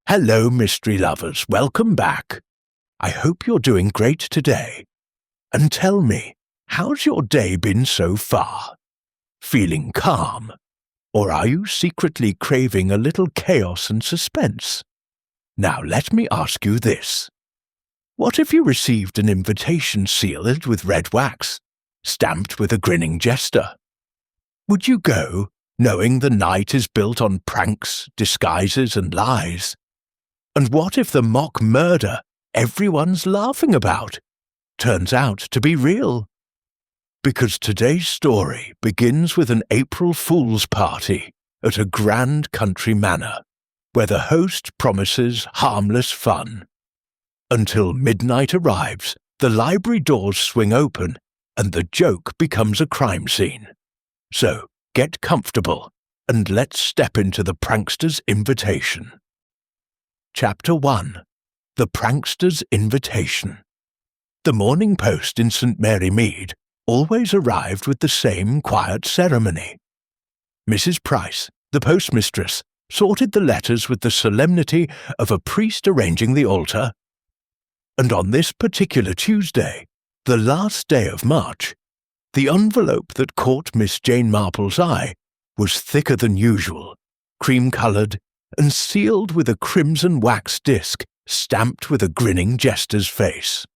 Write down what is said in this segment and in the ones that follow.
Hello, mystery lovers. Welcome back. I hope you're doing great today. And tell me, how's your day been so far? Feeling calm? Or are you secretly craving a little chaos and suspense? Now let me ask you this. What if you received an invitation sealed with red wax, stamped with a grinning jester? Would you go, knowing the night is built on pranks, disguises, and lies? And what if the mock murder everyone's laughing about turns out to be real? Because today's story begins with an April Fool's party at a grand country manor, where the host promises harmless fun. Until midnight arrives, the library doors swing open, and the joke becomes a crime scene. So, get comfortable, and let's step into the prankster's invitation. Chapter 1. The Prankster's Invitation. The Morning Post in St. Mary Mead always arrived with the same quiet ceremony. Mrs. Price, the postmistress, sorted the letters with the solemnity of a priest arranging the altar. And on this particular Tuesday, the last day of March, the envelope that caught Miss Jane Marple's eye was thicker than usual, cream-coloured, and sealed with a crimson wax disc stamped with a grinning jester's face.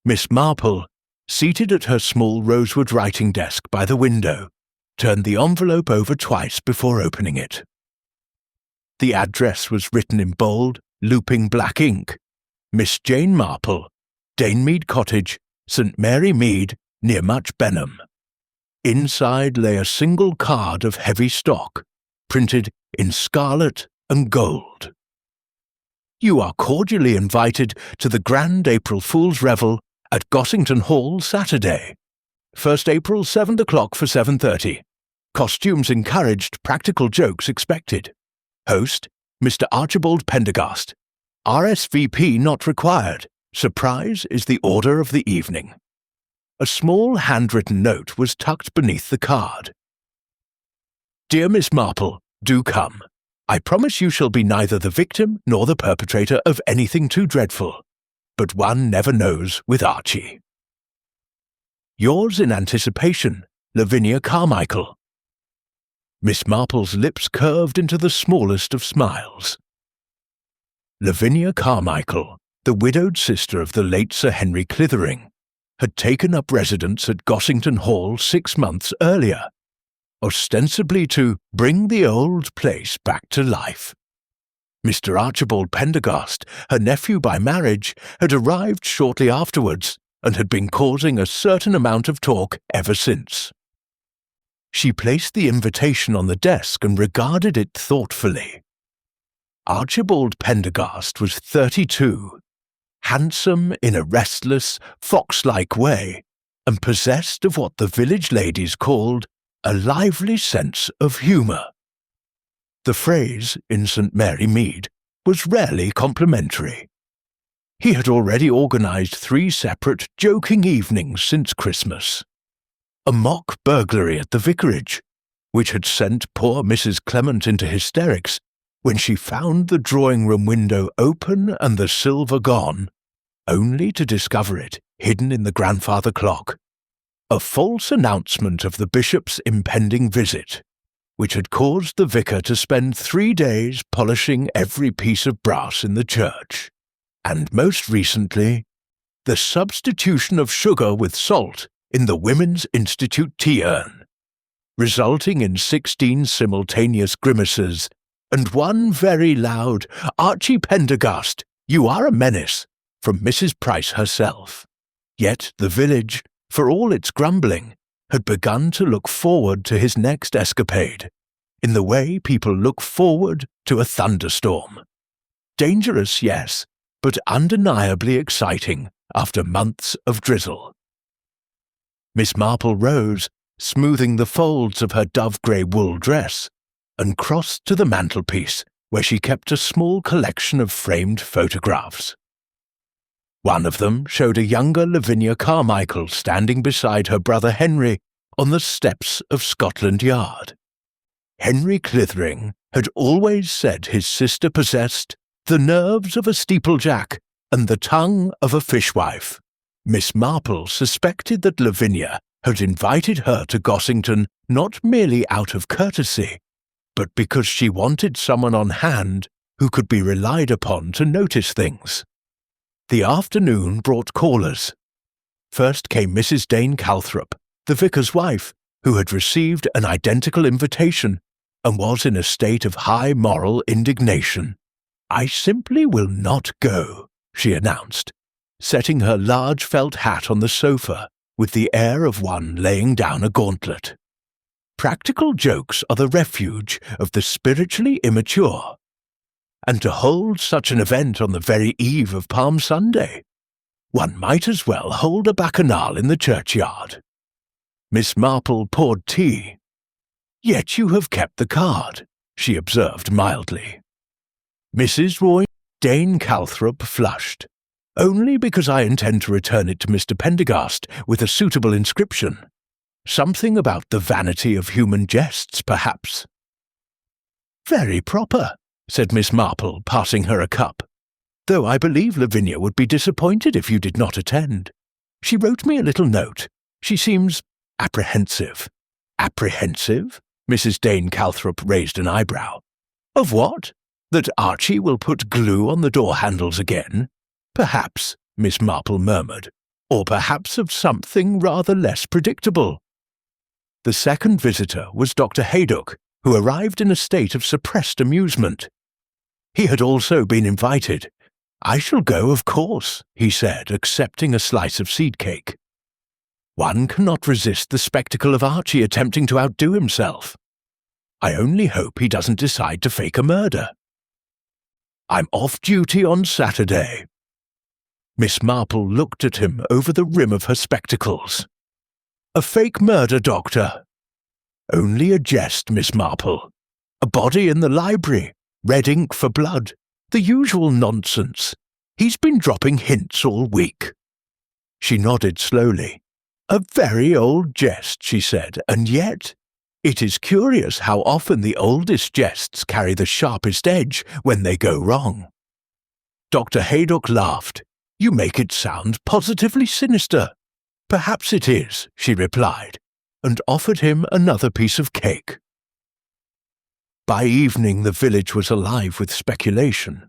Miss Marple, seated at her small rosewood writing desk by the window, turned the envelope over twice before opening it. The address was written in bold, looping black ink: Miss Jane Marple, Danemead Cottage, St. Mary Mead, near Much Benham. Inside lay a single card of heavy stock, printed in scarlet and gold. You are cordially invited to the grand April Fool's Revel at Gossington Hall Saturday. 1st April, 7 o'clock for 7:30. Costumes encouraged, practical jokes expected. Host, Mr. Archibald Pendergast. RSVP not required. Surprise is the order of the evening. A small handwritten note was tucked beneath the card. Dear Miss Marple, do come. I promise you shall be neither the victim nor the perpetrator of anything too dreadful, but one never knows with Archie. Yours in anticipation, Lavinia Carmichael. Miss Marple's lips curved into the smallest of smiles. Lavinia Carmichael, the widowed sister of the late Sir Henry Clithering, had taken up residence at Gossington Hall 6 months earlier, ostensibly to bring the old place back to life. Mr. Archibald Pendergast, her nephew by marriage, had arrived shortly afterwards and had been causing a certain amount of talk ever since. She placed the invitation on the desk and regarded it thoughtfully. Archibald Pendergast was 32, handsome in a restless, fox-like way, and possessed of what the village ladies called a lively sense of humour. The phrase, in St. Mary Mead, was rarely complimentary. He had already organised 3 separate joking evenings since Christmas. A mock burglary at the vicarage, which had sent poor Mrs. Clement into hysterics when she found the drawing-room window open and the silver gone, only to discover it hidden in the grandfather clock. A false announcement of the bishop's impending visit, which had caused the vicar to spend 3 days polishing every piece of brass in the church. And most recently, the substitution of sugar with salt in the Women's Institute tea urn, resulting in 16 simultaneous grimaces and one very loud, "Archie Pendergast, you are a menace," from Mrs. Price herself. Yet the village, for all its grumbling, had begun to look forward to his next escapade, in the way people look forward to a thunderstorm. Dangerous, yes, but undeniably exciting after months of drizzle. Miss Marple rose, smoothing the folds of her dove-grey wool dress, and crossed to the mantelpiece, where she kept a small collection of framed photographs. One of them showed a younger Lavinia Carmichael standing beside her brother Henry on the steps of Scotland Yard. Henry Clithering had always said his sister possessed the nerves of a steeplejack and the tongue of a fishwife. Miss Marple suspected that Lavinia had invited her to Gossington not merely out of courtesy, but because she wanted someone on hand who could be relied upon to notice things. The afternoon brought callers. First came Mrs. Dane Calthrop, the vicar's wife, who had received an identical invitation and was in a state of high moral indignation. "I simply will not go," she announced, setting her large felt hat on the sofa with the air of one laying down a gauntlet. Practical jokes are the refuge of the spiritually immature. And to hold such an event on the very eve of Palm Sunday, one might as well hold a bacchanal in the churchyard. Miss Marple poured tea. "Yet you have kept the card," she observed mildly. Mrs. Roy Dane Calthrop flushed. "Only because I intend to return it to Mr. Pendergast with a suitable inscription. Something about the vanity of human jests, perhaps." "Very proper," said Miss Marple, passing her a cup, "though I believe Lavinia would be disappointed if you did not attend. She wrote me a little note. She seems apprehensive." "Apprehensive?" Mrs. Dane Calthrop raised an eyebrow. "Of what? That Archie will put glue on the door handles again?" "Perhaps," Miss Marple murmured, "or perhaps of something rather less predictable." The second visitor was Dr. Haydock, who arrived in a state of suppressed amusement. He had also been invited. "I shall go, of course," he said, accepting a slice of seed cake. "One cannot resist the spectacle of Archie attempting to outdo himself. I only hope he doesn't decide to fake a murder." "I'm off duty on Saturday." Miss Marple looked at him over the rim of her spectacles. "A fake murder, Doctor?" "Only a jest, Miss Marple. A body in the library, red ink for blood, the usual nonsense. He's been dropping hints all week." She nodded slowly. "A very old jest," she said, "and yet it is curious how often the oldest jests carry the sharpest edge when they go wrong." Dr. Haydock laughed. "You make it sound positively sinister." "Perhaps it is," she replied, and offered him another piece of cake. By evening the village was alive with speculation.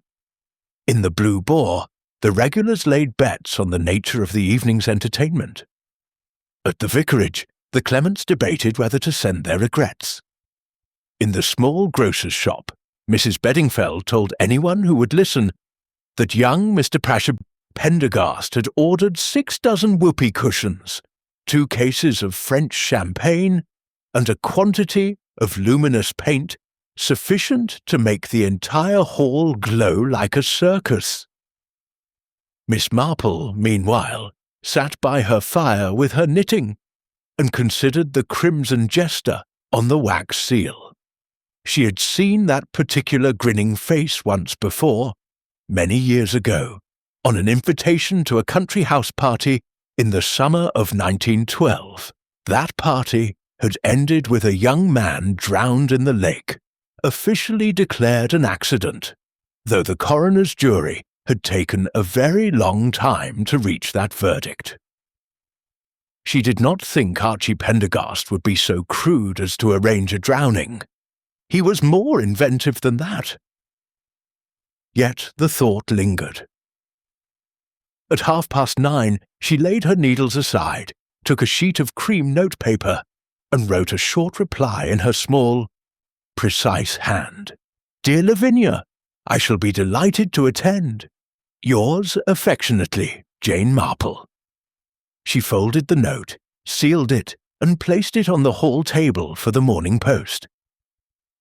In the Blue Boar, the regulars laid bets on the nature of the evening's entertainment. At the vicarage, the Clements debated whether to send their regrets. In the small grocer's shop, Mrs. Bedingfeld told anyone who would listen that young Mr. Pendergast had ordered 6 dozen whoopee cushions, 2 cases of French champagne, and a quantity of luminous paint sufficient to make the entire hall glow like a circus. Miss Marple, meanwhile, sat by her fire with her knitting, and considered the crimson jester on the wax seal. She had seen that particular grinning face once before, many years ago, on an invitation to a country house party in the summer of 1912. That party had ended with a young man drowned in the lake, officially declared an accident, though the coroner's jury had taken a very long time to reach that verdict. She did not think Archie Pendergast would be so crude as to arrange a drowning. He was more inventive than that. Yet the thought lingered. At 9:30, she laid her needles aside, took a sheet of cream notepaper, and wrote a short reply in her small, precise hand. "Dear Lavinia, I shall be delighted to attend. Yours affectionately, Jane Marple." She folded the note, sealed it, and placed it on the hall table for the morning post.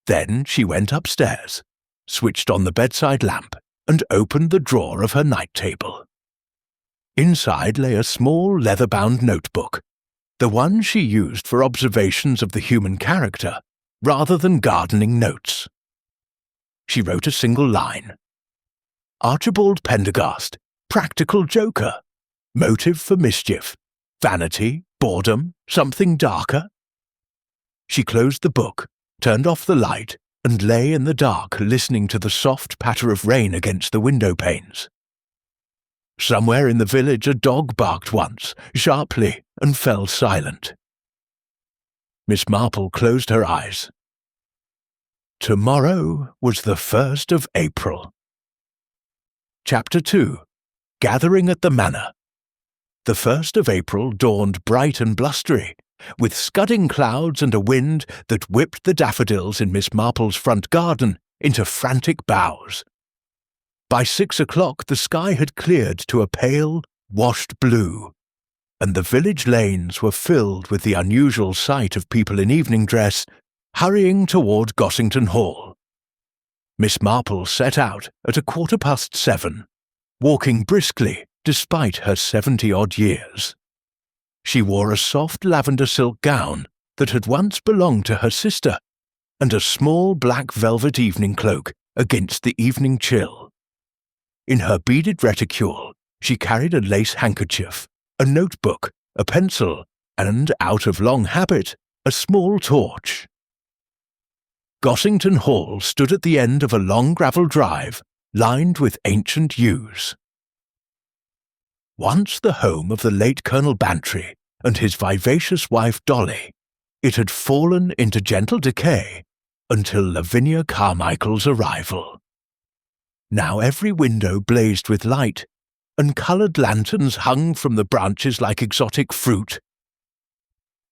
Then she went upstairs, switched on the bedside lamp, and opened the drawer of her night table. Inside lay a small leather-bound notebook, the one she used for observations of the human character, rather than gardening notes. She wrote a single line. "Archibald Pendergast, practical joker. Motive for mischief. Vanity, boredom, something darker." She closed the book, turned off the light, and lay in the dark listening to the soft patter of rain against the window panes. Somewhere in the village a dog barked once, sharply, and fell silent. Miss Marple closed her eyes. Tomorrow was the 1st of April. Chapter 2. Gathering at the Manor. The 1st of April dawned bright and blustery, with scudding clouds and a wind that whipped the daffodils in Miss Marple's front garden into frantic boughs. By 6 o'clock the sky had cleared to a pale, washed blue, and the village lanes were filled with the unusual sight of people in evening dress hurrying toward Gossington Hall. Miss Marple set out at 7:15, walking briskly despite her 70-odd years. She wore a soft lavender silk gown that had once belonged to her sister, and a small black velvet evening cloak against the evening chill. In her beaded reticule she carried a lace handkerchief, a notebook, a pencil, and, out of long habit, a small torch. Gossington Hall stood at the end of a long gravel drive lined with ancient yews. Once the home of the late Colonel Bantry and his vivacious wife Dolly, it had fallen into gentle decay until Lavinia Carmichael's arrival. Now every window blazed with light, and coloured lanterns hung from the branches like exotic fruit.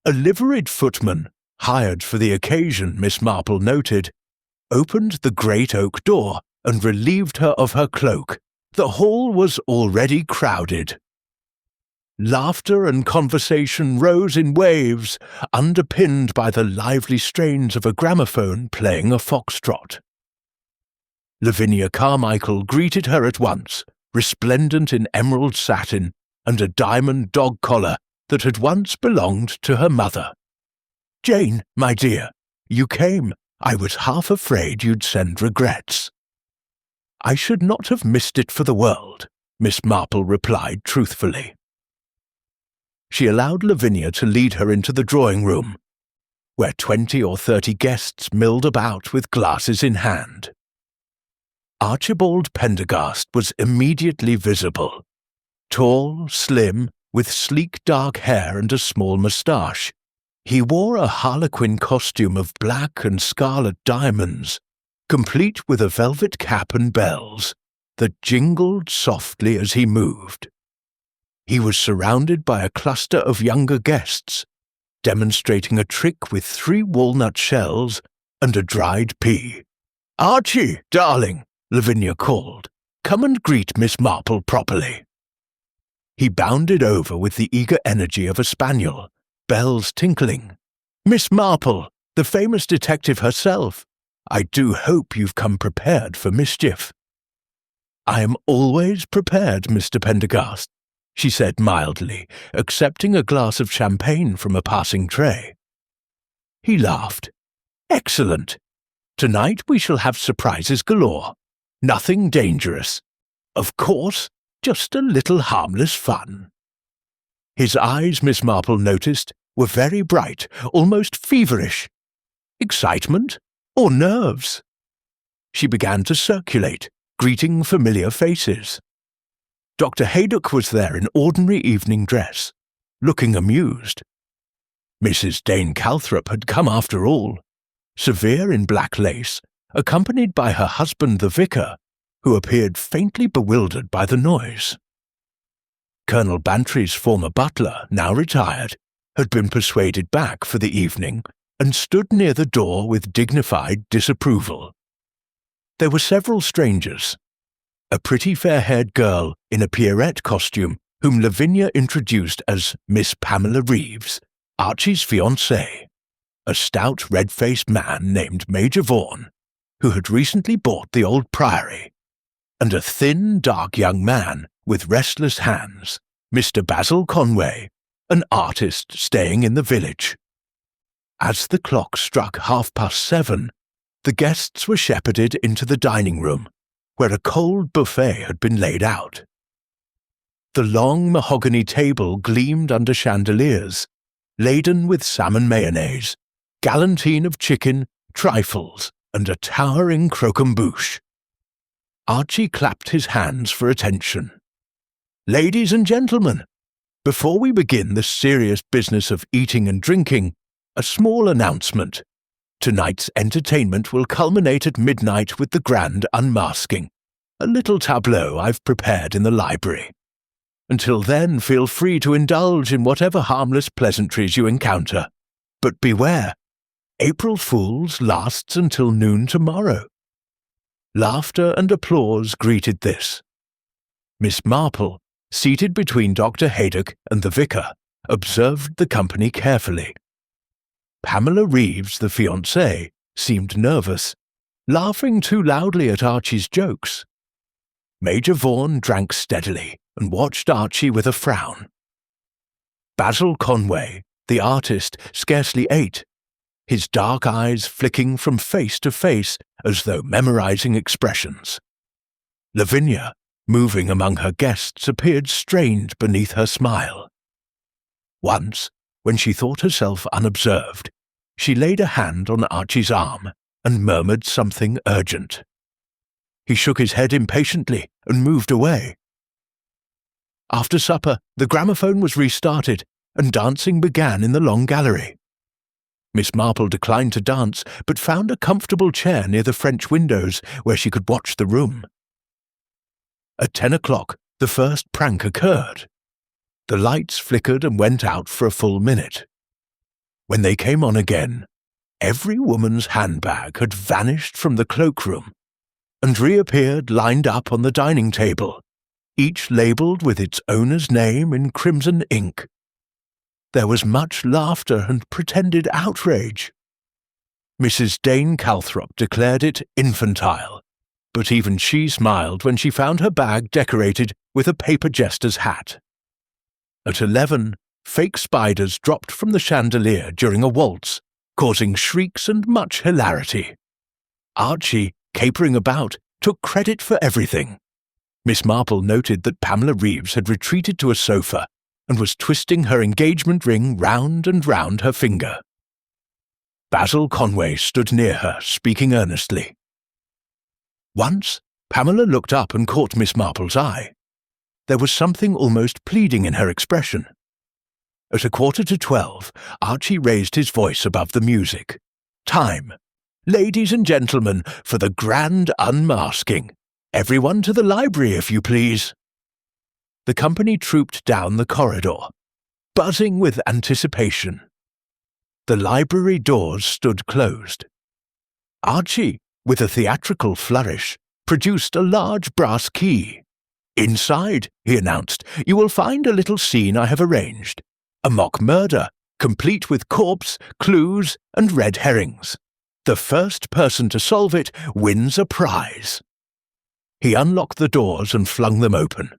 A liveried footman, hired for the occasion, Miss Marple noted, opened the great oak door and relieved her of her cloak. The hall was already crowded. Laughter and conversation rose in waves, underpinned by the lively strains of a gramophone playing a foxtrot. Lavinia Carmichael greeted her at once, resplendent in emerald satin and a diamond dog collar that had once belonged to her mother. "Jane, my dear, you came. I was half afraid you'd send regrets." "I should not have missed it for the world," Miss Marple replied truthfully. She allowed Lavinia to lead her into the drawing-room, where 20 or 30 guests milled about with glasses in hand. Archibald Pendergast was immediately visible. Tall, slim, with sleek dark hair and a small moustache, he wore a harlequin costume of black and scarlet diamonds, complete with a velvet cap and bells that jingled softly as he moved. He was surrounded by a cluster of younger guests, demonstrating a trick with 3 walnut shells and a dried pea. "Archie, darling," Lavinia called, "come and greet Miss Marple properly." He bounded over with the eager energy of a spaniel, bells tinkling. "Miss Marple, the famous detective herself. I do hope you've come prepared for mischief." "I am always prepared, Mr. Pendergast," she said mildly, accepting a glass of champagne from a passing tray. He laughed. "Excellent. Tonight we shall have surprises galore. Nothing dangerous. Of course, just a little harmless fun." His eyes, Miss Marple noticed, were very bright, almost feverish. Excitement or nerves? She began to circulate, greeting familiar faces. Dr. Haydock was there in ordinary evening dress, looking amused. Mrs. Dane Calthrop had come after all, severe in black lace, accompanied by her husband the vicar, who appeared faintly bewildered by the noise. Colonel Bantry's former butler, now retired, had been persuaded back for the evening and stood near the door with dignified disapproval. There were several strangers. A pretty fair-haired girl in a Pierrette costume whom Lavinia introduced as Miss Pamela Reeves, Archie's fiancée, a stout red-faced man named Major Vaughan, who had recently bought the old priory, and a thin, dark young man with restless hands, Mr. Basil Conway, an artist staying in the village. As the clock struck 7:30, the guests were shepherded into the dining-room, where a cold buffet had been laid out. The long mahogany table gleamed under chandeliers, laden with salmon mayonnaise, galantine of chicken, trifles, and a towering croquembouche. Archie clapped his hands for attention. "Ladies and gentlemen, before we begin the serious business of eating and drinking, a small announcement. Tonight's entertainment will culminate at midnight with the grand unmasking, a little tableau I've prepared in the library. Until then, feel free to indulge in whatever harmless pleasantries you encounter. But beware, April Fool's lasts until noon tomorrow." Laughter and applause greeted this. Miss Marple, seated between Dr. Haydock and the vicar, observed the company carefully. Pamela Reeves, the fiancée, seemed nervous, laughing too loudly at Archie's jokes. Major Vaughan drank steadily and watched Archie with a frown. Basil Conway, the artist, scarcely ate, his dark eyes flicking from face to face as though memorizing expressions. Lavinia, moving among her guests, appeared strained beneath her smile. Once, when she thought herself unobserved, she laid a hand on Archie's arm and murmured something urgent. He shook his head impatiently and moved away. After supper, the gramophone was restarted, and dancing began in the long gallery. Miss Marple declined to dance, but found a comfortable chair near the French windows where she could watch the room. At 10 o'clock, the first prank occurred. The lights flickered and went out for a full minute. When they came on again, every woman's handbag had vanished from the cloakroom and reappeared lined up on the dining table, each labelled with its owner's name in crimson ink. There was much laughter and pretended outrage. Mrs. Dane Calthrop declared it infantile, but even she smiled when she found her bag decorated with a paper jester's hat. At 11, fake spiders dropped from the chandelier during a waltz, causing shrieks and much hilarity. Archie, capering about, took credit for everything. Miss Marple noted that Pamela Reeves had retreated to a sofa and was twisting her engagement ring round and round her finger. Basil Conway stood near her, speaking earnestly. Once, Pamela looked up and caught Miss Marple's eye. There was something almost pleading in her expression. At 11:45, Archie raised his voice above the music. "Time! Ladies and gentlemen, for the grand unmasking. Everyone to the library, if you please." The company trooped down the corridor, buzzing with anticipation. The library doors stood closed. Archie, with a theatrical flourish, produced a large brass key. "Inside," he announced, "you will find a little scene I have arranged. A mock murder, complete with corpse, clues, and red herrings. The first person to solve it wins a prize." He unlocked the doors and flung them open.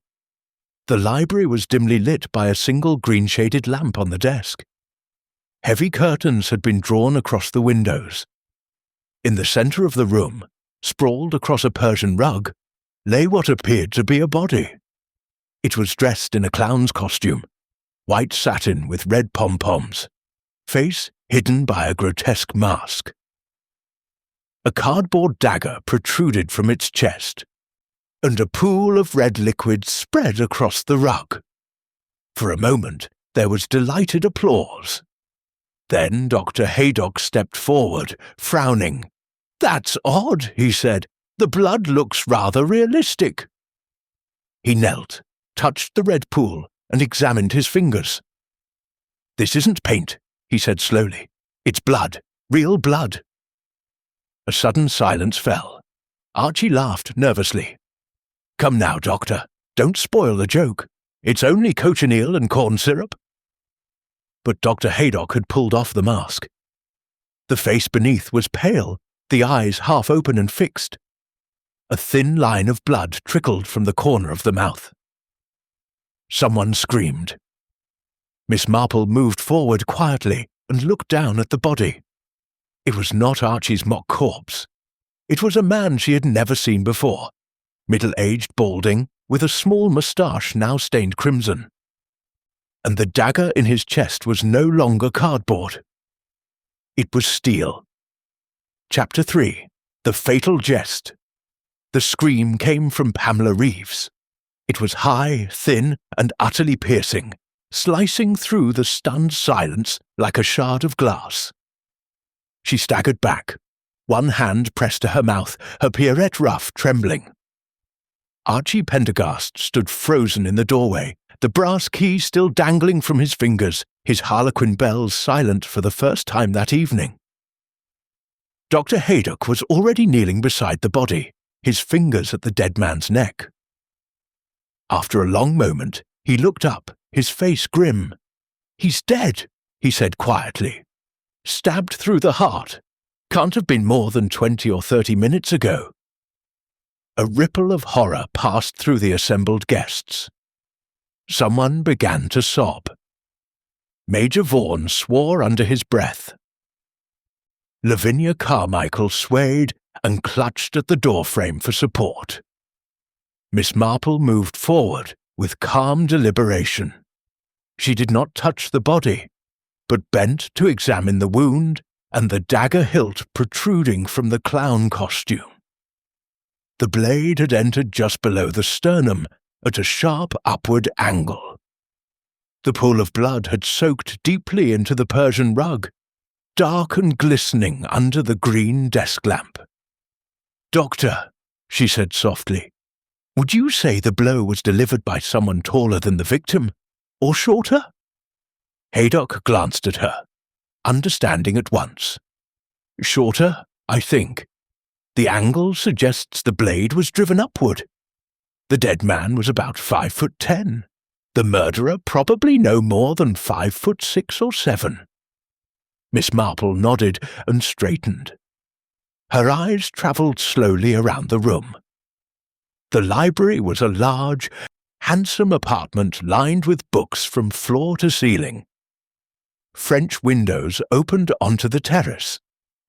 The library was dimly lit by a single green-shaded lamp on the desk. Heavy curtains had been drawn across the windows. In the centre of the room, sprawled across a Persian rug, lay what appeared to be a body. It was dressed in a clown's costume, white satin with red pom-poms, face hidden by a grotesque mask. A cardboard dagger protruded from its chest, and a pool of red liquid spread across the rug. For a moment, there was delighted applause. Then Dr. Haydock stepped forward, frowning. "That's odd," he said. "The blood looks rather realistic." He knelt, touched the red pool, and examined his fingers. "This isn't paint," he said slowly. "It's blood, real blood." A sudden silence fell. Archie laughed nervously. "Come now, Doctor, don't spoil the joke. It's only cochineal and corn syrup." But Dr. Haydock had pulled off the mask. The face beneath was pale, the eyes half open and fixed. A thin line of blood trickled from the corner of the mouth. Someone screamed. Miss Marple moved forward quietly and looked down at the body. It was not Archie's mock corpse. It was a man she had never seen before, middle-aged, balding, with a small moustache now stained crimson. And the dagger in his chest was no longer cardboard. It was steel. Chapter 3. The fatal jest. The scream came from Pamela Reeves. It was high, thin, and utterly piercing, slicing through the stunned silence like a shard of glass. She staggered back, one hand pressed to her mouth, her Pierrette ruff trembling. Archie Pendergast stood frozen in the doorway, the brass key still dangling from his fingers, his harlequin bells silent for the first time that evening. Dr. Haydock was already kneeling beside the body, his fingers at the dead man's neck. After a long moment, he looked up, his face grim. "He's dead," he said quietly. "Stabbed through the heart. Can't have been more than 20 or 30 minutes ago." A ripple of horror passed through the assembled guests. Someone began to sob. Major Vaughan swore under his breath. Lavinia Carmichael swayed and clutched at the doorframe for support. Miss Marple moved forward with calm deliberation. She did not touch the body, but bent to examine the wound and the dagger hilt protruding from the clown costume. The blade had entered just below the sternum at a sharp upward angle. The pool of blood had soaked deeply into the Persian rug, dark and glistening under the green desk lamp. "Doctor," she said softly, "would you say the blow was delivered by someone taller than the victim, or shorter?" Haydock glanced at her, understanding at once. "Shorter, I think. The angle suggests the blade was driven upward. The dead man was about 5'10". The murderer probably no more than 5'6" or 7". Miss Marple nodded and straightened. Her eyes travelled slowly around the room. The library was a large, handsome apartment lined with books from floor to ceiling. French windows opened onto the terrace.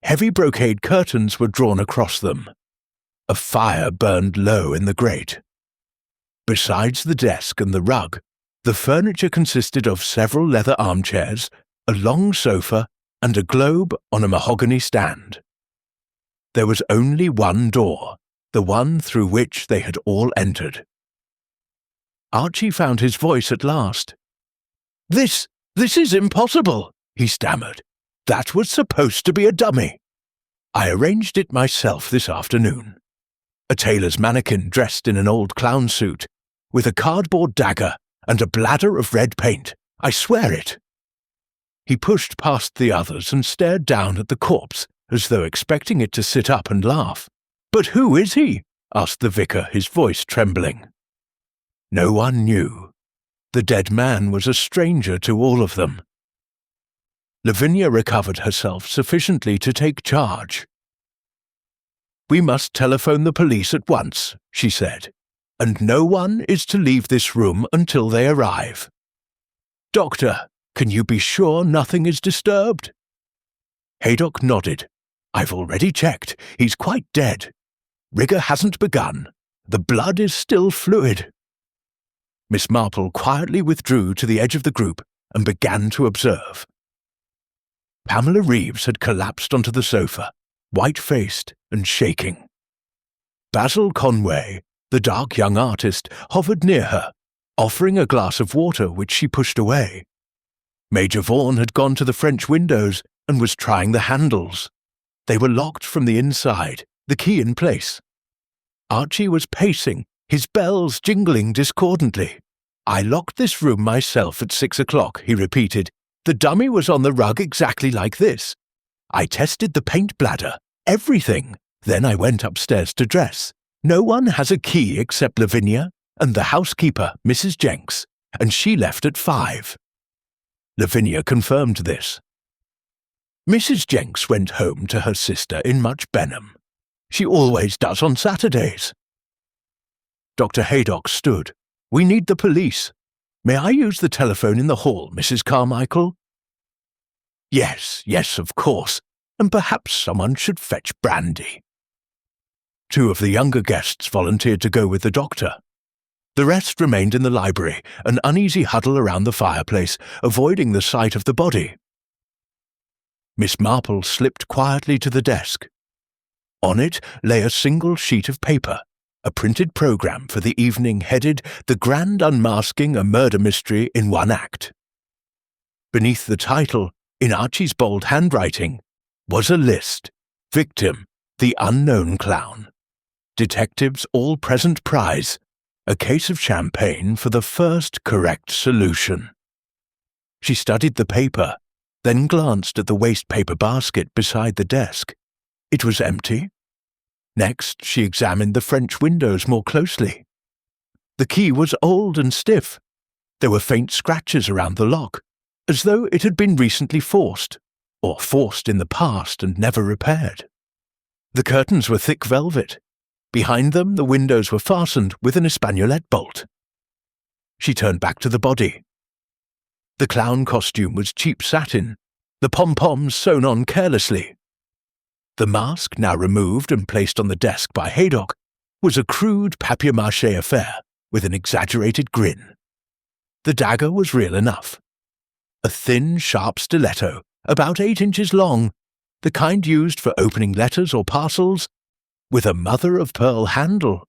Heavy brocade curtains were drawn across them. A fire burned low in the grate. Besides the desk and the rug, the furniture consisted of several leather armchairs, a long sofa, and a globe on a mahogany stand. There was only one door, the one through which they had all entered. Archie found his voice at last. This is impossible," he stammered. "That was supposed to be a dummy. I arranged it myself this afternoon. A tailor's mannequin dressed in an old clown suit, with a cardboard dagger and a bladder of red paint. I swear it." He pushed past the others and stared down at the corpse, as though expecting it to sit up and laugh. "But who is he?" asked the vicar, his voice trembling. No one knew. The dead man was a stranger to all of them. Lavinia recovered herself sufficiently to take charge. "We must telephone the police at once," she said, "and no one is to leave this room until they arrive. Doctor, can you be sure nothing is disturbed?" Haydock nodded. "I've already checked. He's quite dead. Rigour hasn't begun. The blood is still fluid." Miss Marple quietly withdrew to the edge of the group and began to observe. Pamela Reeves had collapsed onto the sofa, white-faced and shaking. Basil Conway, the dark young artist, hovered near her, offering a glass of water which she pushed away. Major Vaughan had gone to the French windows and was trying the handles. They were locked from the inside, the key in place. Archie was pacing, his bells jingling discordantly. "I locked this room myself at 6 o'clock, he repeated. "The dummy was on the rug exactly like this. I tested the paint bladder, everything. Then I went upstairs to dress. No one has a key except Lavinia and the housekeeper, Mrs. Jenks, and she left at 5. Lavinia confirmed this. Mrs. Jenks went home to her sister in Much Benham. She always does on Saturdays. Dr. Haydock stood. "We need the police. May I use the telephone in the hall, Mrs. Carmichael?" Yes, of course, and perhaps someone should fetch brandy." 2 of the younger guests volunteered to go with the doctor. The rest remained in the library, an uneasy huddle around the fireplace, avoiding the sight of the body. Miss Marple slipped quietly to the desk. On it lay a single sheet of paper, a printed program for the evening headed "The Grand Unmasking a Murder Mystery in One Act." Beneath the title, in Archie's bold handwriting, was a list: Victim, the unknown clown. Detectives all-present prize, a case of champagne for the first correct solution. She studied the paper, then glanced at the waste paper basket beside the desk. It was empty. Next, she examined the French windows more closely. The key was old and stiff. There were faint scratches around the lock, as though it had been recently forced, or forced in the past and never repaired. The curtains were thick velvet. Behind them, the windows were fastened with an espagnolet bolt. She turned back to the body. The clown costume was cheap satin, the pom-poms sewn on carelessly. The mask, now removed and placed on the desk by Haydock, was a crude papier-mâché affair with an exaggerated grin. The dagger was real enough. A thin, sharp stiletto, about 8 inches long, the kind used for opening letters or parcels, with a mother-of-pearl handle.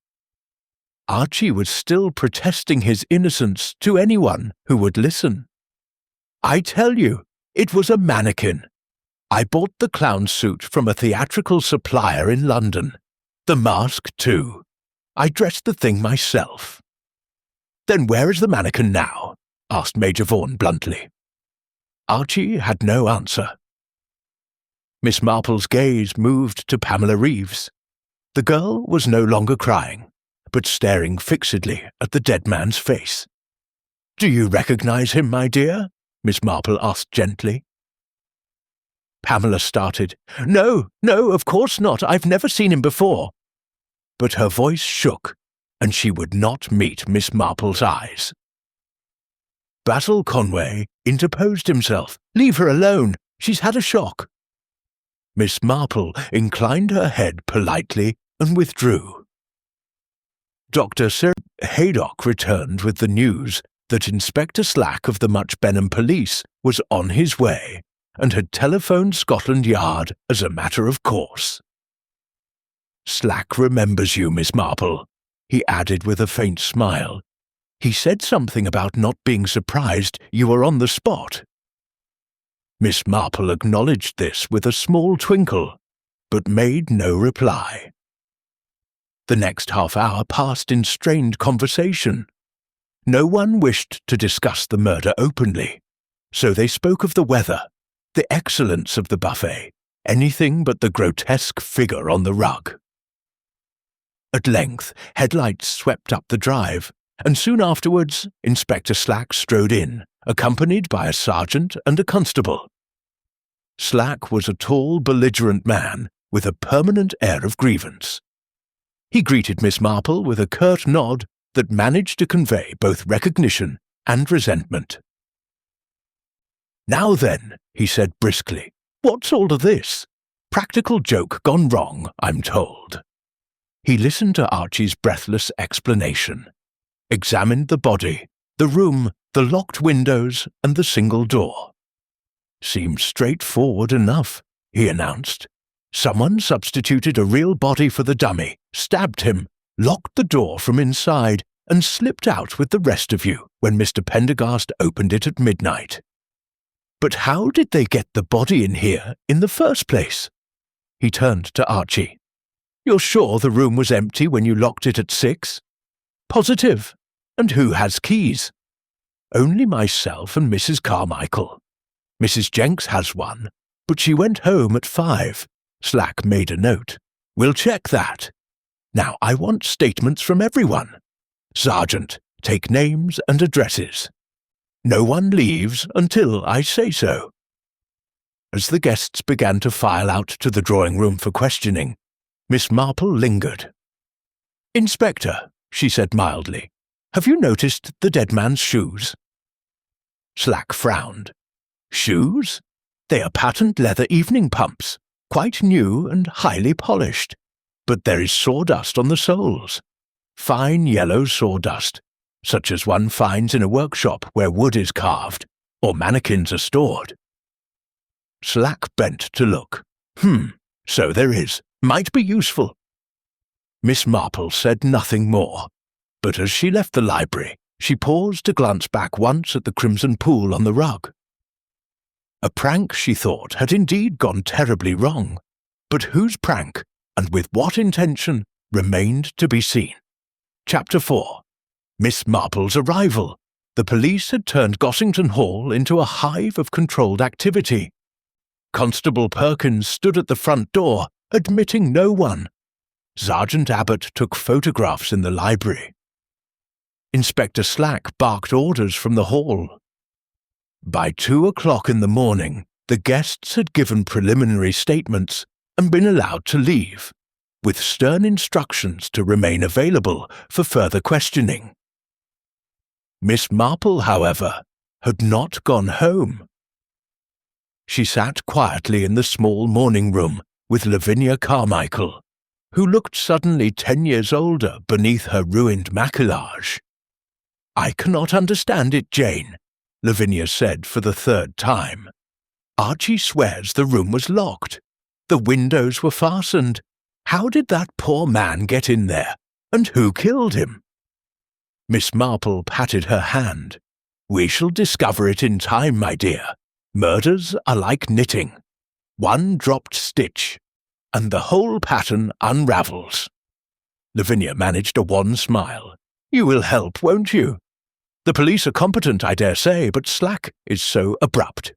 Archie was still protesting his innocence to anyone who would listen. "I tell you, it was a mannequin. I bought the clown suit from a theatrical supplier in London. The mask, too. I dressed the thing myself." "Then where is the mannequin now?" asked Major Vaughan bluntly. Archie had no answer. Miss Marple's gaze moved to Pamela Reeves. The girl was no longer crying, but staring fixedly at the dead man's face. "Do you recognize him, my dear?" Miss Marple asked gently. Pamela started. No, of course not. I've never seen him before." But her voice shook, and she would not meet Miss Marple's eyes. Basil Conway interposed himself. "Leave her alone. She's had a shock." Miss Marple inclined her head politely and withdrew. Dr. Sir Haydock returned with the news that Inspector Slack of the Much Benham Police was on his way and had telephoned Scotland Yard as a matter of course. "Slack remembers you, Miss Marple," he added with a faint smile. "He said something about not being surprised you were on the spot." Miss Marple acknowledged this with a small twinkle, but made no reply. The next half-hour passed in strained conversation. No one wished to discuss the murder openly, so they spoke of the weather, the excellence of the buffet, anything but the grotesque figure on the rug. At length, headlights swept up the drive, and soon afterwards Inspector Slack strode in, accompanied by a sergeant and a constable. Slack was a tall, belligerent man with a permanent air of grievance. He greeted Miss Marple with a curt nod that managed to convey both recognition and resentment. "Now then," he said briskly, "what's all of this? Practical joke gone wrong, I'm told." He listened to Archie's breathless explanation, examined the body, the room, the locked windows, and the single door. "Seems straightforward enough," he announced. "Someone substituted a real body for the dummy, stabbed him, locked the door from inside, and slipped out with the rest of you when Mr. Pendergast opened it at midnight. But how did they get the body in here in the first place?" He turned to Archie. "You're sure the room was empty when you locked it at 6? "Positive. And who has keys?" "Only myself and Mrs. Carmichael. Mrs. Jenks has one, but she went home at 5. Slack made a note. We'll check that. Now I want statements from everyone. Sergeant, take names and addresses. No one leaves until I say so." As the guests began to file out to the drawing-room for questioning, Miss Marple lingered. "Inspector," she said mildly, "have you noticed the dead man's shoes?" Slack frowned. "Shoes? They are patent leather evening pumps, quite new and highly polished, but there is sawdust on the soles. Fine yellow sawdust, such as one finds in a workshop where wood is carved, or mannequins are stored." Slack bent to look. So there is. Might be useful." Miss Marple said nothing more, but as she left the library, she paused to glance back once at the crimson pool on the rug. A prank, she thought, had indeed gone terribly wrong, but whose prank, and with what intention, remained to be seen. Chapter 4. Miss Marple's arrival. The police had turned Gossington Hall into a hive of controlled activity. Constable Perkins stood at the front door, admitting no one. Sergeant Abbott took photographs in the library. Inspector Slack barked orders from the hall. By 2 o'clock in the morning, the guests had given preliminary statements and been allowed to leave, with stern instructions to remain available for further questioning. Miss Marple, however, had not gone home. She sat quietly in the small morning room with Lavinia Carmichael, who looked suddenly 10 years older beneath her ruined maquillage. "I cannot understand it, Jane," Lavinia said for the 3rd time. "Archie swears the room was locked. The windows were fastened. How did that poor man get in there, and who killed him?" Miss Marple patted her hand. "We shall discover it in time, my dear. Murders are like knitting. One dropped stitch, and the whole pattern unravels." Lavinia managed a wan smile. "You will help, won't you? The police are competent, I dare say, but Slack is so abrupt."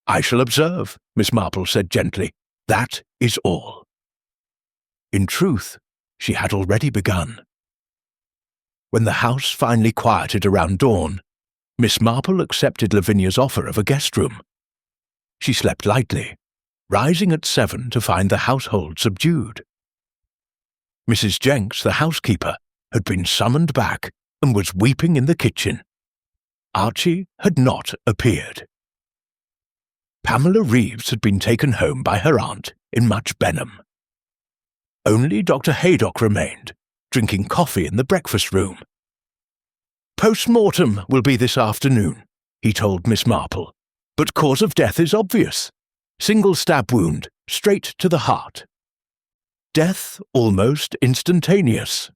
"I shall observe," Miss Marple said gently. "That is all." In truth, she had already begun. When the house finally quieted around dawn, Miss Marple accepted Lavinia's offer of a guest room. She slept lightly, rising at 7 to find the household subdued. Mrs. Jenks, the housekeeper, had been summoned back and was weeping in the kitchen. Archie had not appeared. Pamela Reeves had been taken home by her aunt in Much Benham. Only Dr. Haydock remained, drinking coffee in the breakfast room. "Post-mortem will be this afternoon," he told Miss Marple, "but cause of death is obvious. Single stab wound, straight to the heart. Death almost instantaneous.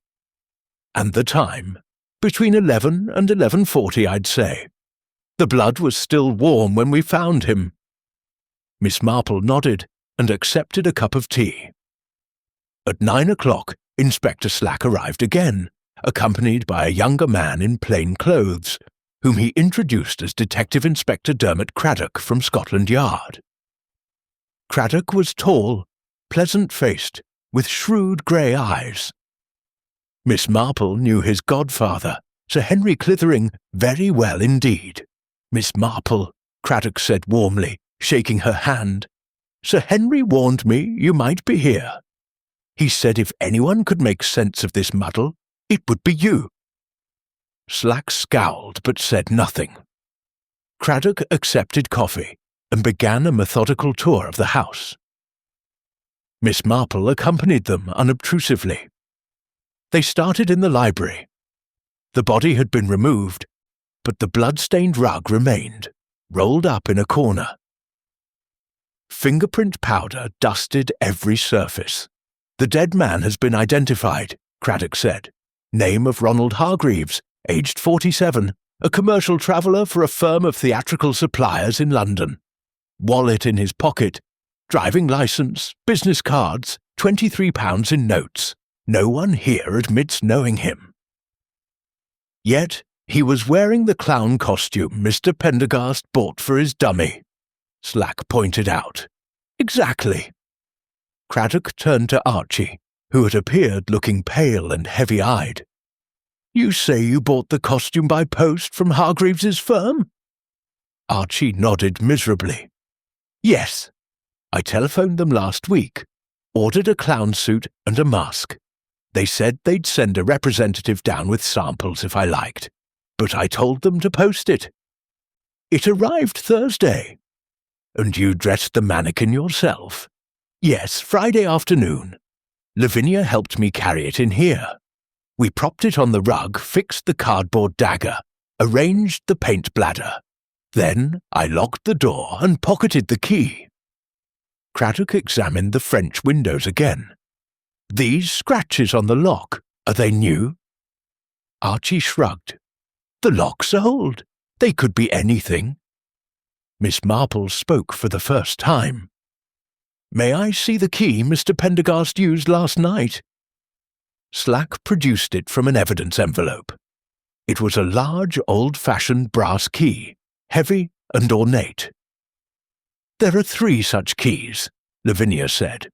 And the time? Between 11 and 11:40, I'd say. The blood was still warm when we found him." Miss Marple nodded and accepted a cup of tea. At 9 o'clock, Inspector Slack arrived again, accompanied by a younger man in plain clothes, whom he introduced as Detective Inspector Dermot Craddock from Scotland Yard. Craddock was tall, pleasant-faced, with shrewd grey eyes. Miss Marple knew his godfather, Sir Henry Clithering, very well indeed. "Miss Marple," Craddock said warmly, shaking her hand, "Sir Henry warned me you might be here. He said if anyone could make sense of this muddle, it would be you." Slack scowled but said nothing. Craddock accepted coffee and began a methodical tour of the house. Miss Marple accompanied them unobtrusively. They started in the library. The body had been removed, but the blood-stained rug remained, rolled up in a corner. Fingerprint powder dusted every surface. "The dead man has been identified," Craddock said. "Name of Ronald Hargreaves, aged 47, a commercial traveller for a firm of theatrical suppliers in London. Wallet in his pocket, driving licence, business cards, £23 in notes. No one here admits knowing him." Yet he was wearing the clown costume Mr. Pendergast bought for his dummy, Slack pointed out. "Exactly." Craddock turned to Archie, who had appeared looking pale and heavy-eyed. "You say you bought the costume by post from Hargreaves's firm?" Archie nodded miserably. "Yes. I telephoned them last week, ordered a clown suit and a mask. They said they'd send a representative down with samples if I liked, but I told them to post it. It arrived Thursday." "And you dressed the mannequin yourself?" "Yes, Friday afternoon. Lavinia helped me carry it in here. We propped it on the rug, fixed the cardboard dagger, arranged the paint bladder. Then I locked the door and pocketed the key." Craddock examined the French windows again. "These scratches on the lock, are they new?" Archie shrugged. "The lock's old. They could be anything." Miss Marple spoke for the first time. "May I see the key Mr. Pendergast used last night?" Slack produced it from an evidence envelope. It was a large, old-fashioned brass key, heavy and ornate. "There are 3 such keys," Lavinia said.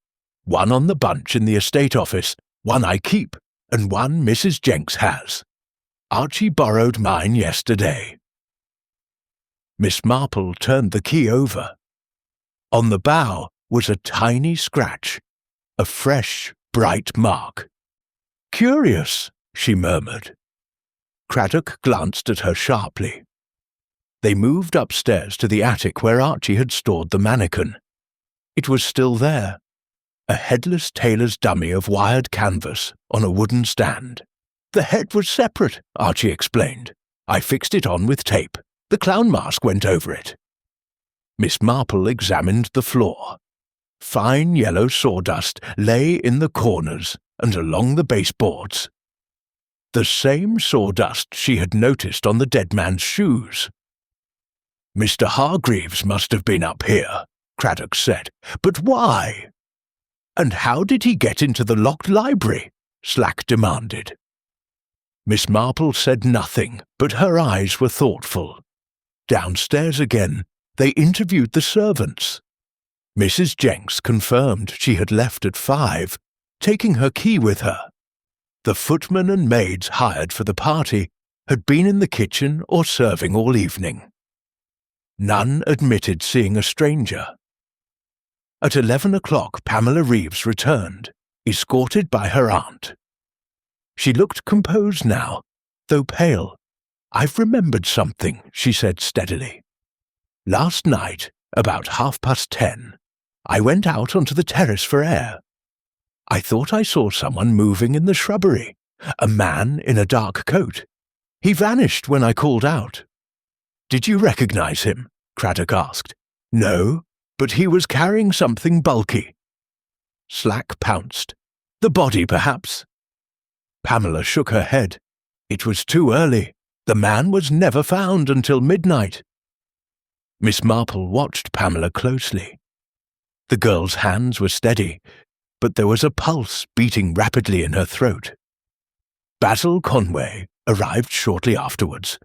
"One on the bunch in the estate office, one I keep, and one Mrs. Jenks has. Archie borrowed mine yesterday." Miss Marple turned the key over. On the bow was a tiny scratch, a fresh, bright mark. "Curious," she murmured. Craddock glanced at her sharply. They moved upstairs to the attic where Archie had stored the mannequin. It was still there, a headless tailor's dummy of wired canvas on a wooden stand. "The head was separate," Archie explained. "I fixed it on with tape. The clown mask went over it." Miss Marple examined the floor. Fine yellow sawdust lay in the corners and along the baseboards. The same sawdust she had noticed on the dead man's shoes. "Mr. Hargreaves must have been up here," Craddock said. "But why?" "And how did he get into the locked library?" Slack demanded. Miss Marple said nothing, but her eyes were thoughtful. Downstairs again, they interviewed the servants. Mrs. Jenks confirmed she had left at 5, taking her key with her. The footmen and maids hired for the party had been in the kitchen or serving all evening. None admitted seeing a stranger. At 11 o'clock, Pamela Reeves returned, escorted by her aunt. She looked composed now, though pale. "I've remembered something," she said steadily. "Last night, about 10:30, I went out onto the terrace for air. I thought I saw someone moving in the shrubbery, a man in a dark coat. He vanished when I called out." "Did you recognize him?" Craddock asked. "No, but he was carrying something bulky." Slack pounced. "The body, perhaps?" Pamela shook her head. "It was too early. The man was never found until midnight." Miss Marple watched Pamela closely. The girl's hands were steady, but there was a pulse beating rapidly in her throat. Basil Conway arrived shortly afterwards,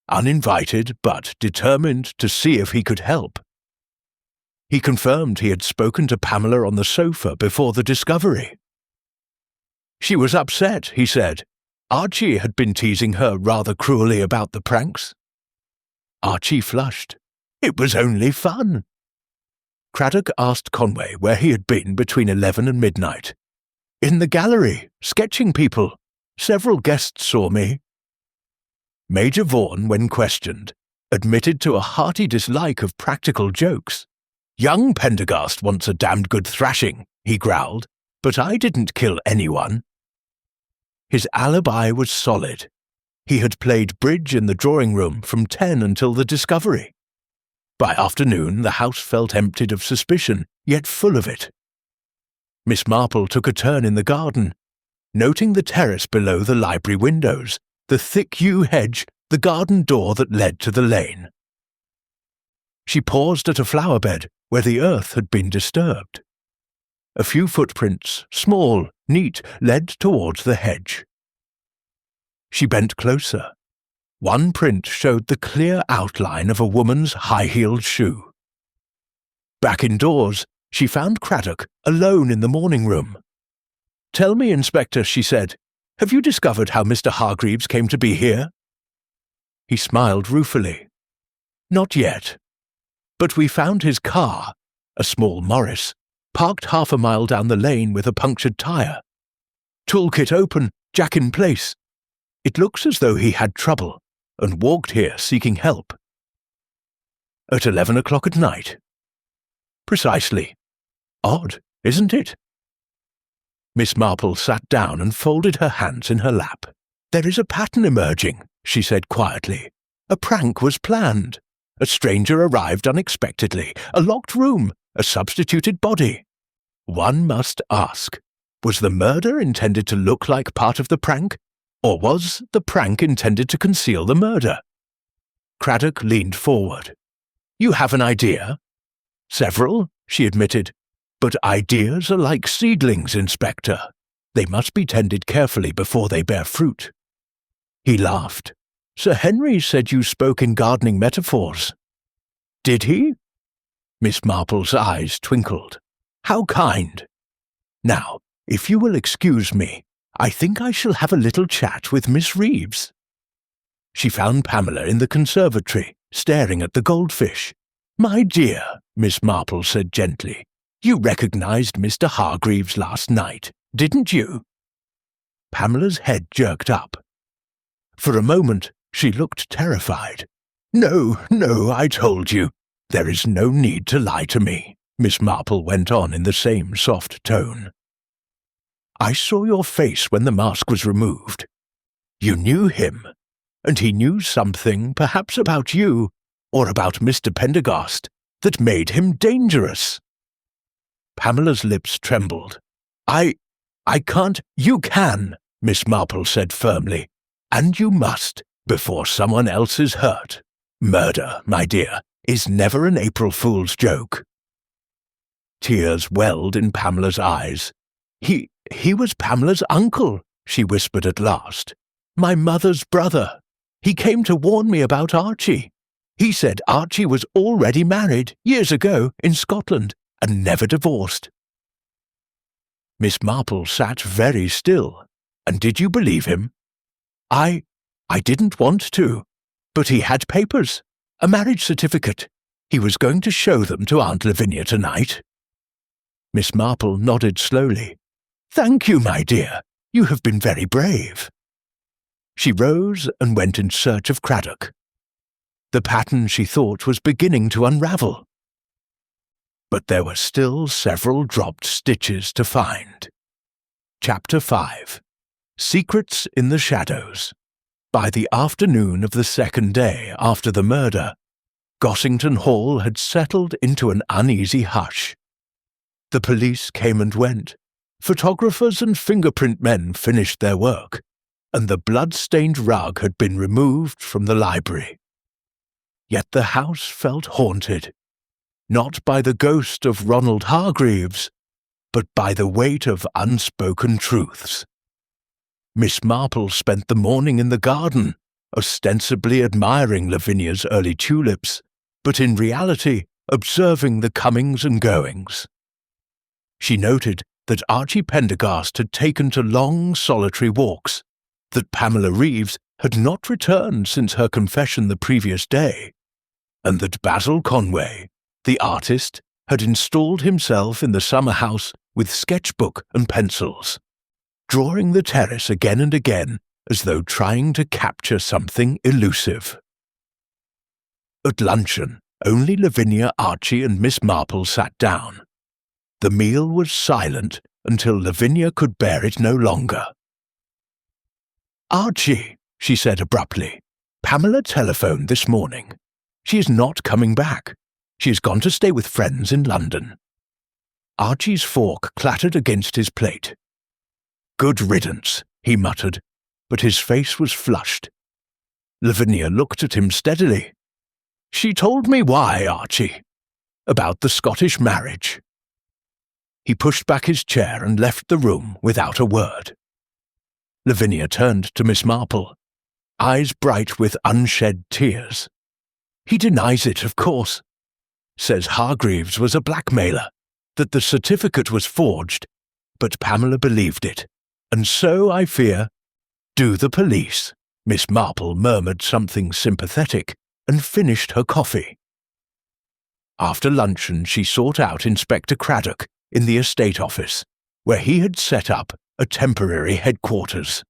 uninvited but determined to see if he could help. He confirmed he had spoken to Pamela on the sofa before the discovery. "She was upset," he said. "Archie had been teasing her rather cruelly about the pranks." Archie flushed. "It was only fun." Craddock asked Conway where he had been between 11 and midnight. "In the gallery, sketching people. Several guests saw me." Major Vaughan, when questioned, admitted to a hearty dislike of practical jokes. "Young Pendergast wants a damned good thrashing," he growled, "but I didn't kill anyone." His alibi was solid. He had played bridge in the drawing room from 10 until the discovery. By afternoon, the house felt emptied of suspicion, yet full of it. Miss Marple took a turn in the garden, noting the terrace below the library windows, the thick yew hedge, the garden door that led to the lane. She paused at a flower bed where the earth had been disturbed. A few footprints, small, neat, led towards the hedge. She bent closer. One print showed the clear outline of a woman's high-heeled shoe. Back indoors, she found Craddock alone in the morning room. "Tell me, Inspector," she said, "have you discovered how Mr. Hargreaves came to be here?" He smiled ruefully. "Not yet. But we found his car, a small Morris, parked half a mile down the lane with a punctured tyre. Toolkit open, jack in place. It looks as though he had trouble and walked here seeking help." "At 11 o'clock at night?" "Precisely. Odd, isn't it?" Miss Marple sat down and folded her hands in her lap. "There is a pattern emerging," she said quietly. "A prank was planned. A stranger arrived unexpectedly, a locked room, a substituted body. One must ask, was the murder intended to look like part of the prank, or was the prank intended to conceal the murder? Craddock leaned forward. You have an idea? Several, she admitted. But ideas are like seedlings, Inspector. They must be tended carefully before they bear fruit. He laughed. Sir Henry said you spoke in gardening metaphors. Did he? Miss Marple's eyes twinkled. How kind. Now, if you will excuse me, I think I shall have a little chat with Miss Reeves. She found Pamela in the conservatory, staring at the goldfish. My dear, Miss Marple said gently, you recognized Mr. Hargreaves last night, didn't you? Pamela's head jerked up. For a moment, she looked terrified. No, I told you. There is no need to lie to me, Miss Marple went on in the same soft tone. I saw your face when the mask was removed. You knew him, and he knew something, perhaps about you, or about Mr. Pendergast, that made him dangerous. Pamela's lips trembled. I can't. You can, Miss Marple said firmly, and you must, before someone else is hurt. Murder, my dear, is never an April Fool's joke. Tears welled in Pamela's eyes. He was Pamela's uncle, she whispered at last. My mother's brother. He came to warn me about Archie. He said Archie was already married, years ago, in Scotland, and never divorced. Miss Marple sat very still. And did you believe him? I didn't want to, but he had papers, a marriage certificate. He was going to show them to Aunt Lavinia tonight. Miss Marple nodded slowly. Thank you, my dear. You have been very brave. She rose and went in search of Craddock. The pattern, she thought, was beginning to unravel. But there were still several dropped stitches to find. Chapter 5. Secrets in the Shadows. By the afternoon of the second day after the murder, Gossington Hall had settled into an uneasy hush. The police came and went. Photographers and fingerprint men finished their work, and the blood-stained rug had been removed from the library. Yet the house felt haunted, not by the ghost of Ronald Hargreaves, but by the weight of unspoken truths. Miss Marple spent the morning in the garden, ostensibly admiring Lavinia's early tulips, but in reality observing the comings and goings. She noted that Archie Pendergast had taken to long, solitary walks, that Pamela Reeves had not returned since her confession the previous day, and that Basil Conway, the artist, had installed himself in the summer house with sketchbook and pencils, drawing the terrace again and again as though trying to capture something elusive. At luncheon, only Lavinia, Archie, and Miss Marple sat down. The meal was silent until Lavinia could bear it no longer. Archie, she said abruptly, Pamela telephoned this morning. She is not coming back. She has gone to stay with friends in London. Archie's fork clattered against his plate. Good riddance, he muttered, but his face was flushed. Lavinia looked at him steadily. She told me why, Archie. About the Scottish marriage. He pushed back his chair and left the room without a word. Lavinia turned to Miss Marple, eyes bright with unshed tears. He denies it, of course. Says Hargreaves was a blackmailer, that the certificate was forged, but Pamela believed it, and so, I fear, do the police. Miss Marple murmured something sympathetic and finished her coffee. After luncheon she sought out Inspector Craddock in the estate office, where he had set up a temporary headquarters.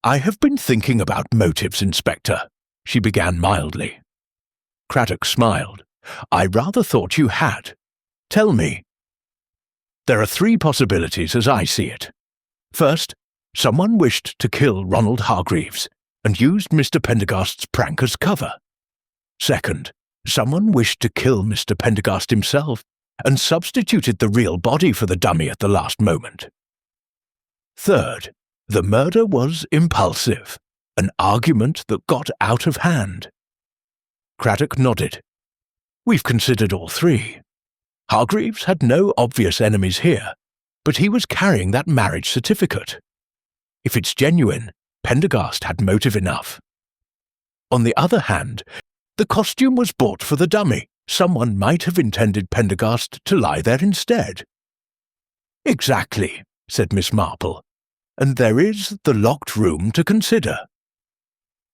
I have been thinking about motives, Inspector, she began mildly. Craddock smiled. I rather thought you had. Tell me. There are three possibilities as I see it. First, someone wished to kill Ronald Hargreaves and used Mr. Pendergast's prank as cover. Second, Someone wished to kill Mr. Pendergast himself and substituted the real body for the dummy at the last moment. Third, the murder was impulsive, an argument that got out of hand. Craddock nodded. We've considered all three. Hargreaves had no obvious enemies here, but he was carrying that marriage certificate. If it's genuine, Pendergast had motive enough. On the other hand, the costume was bought for the dummy. Someone might have intended Pendergast to lie there instead. Exactly, said Miss Marple, and there is the locked room to consider.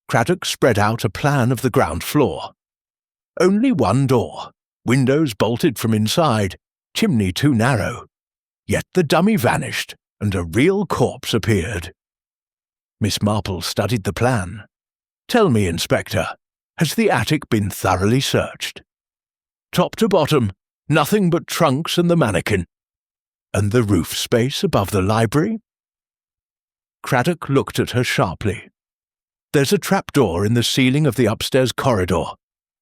Craddock spread out a plan of the ground floor. Only one door, windows bolted from inside, chimney too narrow. Yet the dummy vanished, and a real corpse appeared. Miss Marple studied the plan. Tell me, Inspector, has the attic been thoroughly searched? Top to bottom, nothing but trunks and the mannequin. And the roof space above the library? Craddock looked at her sharply. There's a trapdoor in the ceiling of the upstairs corridor,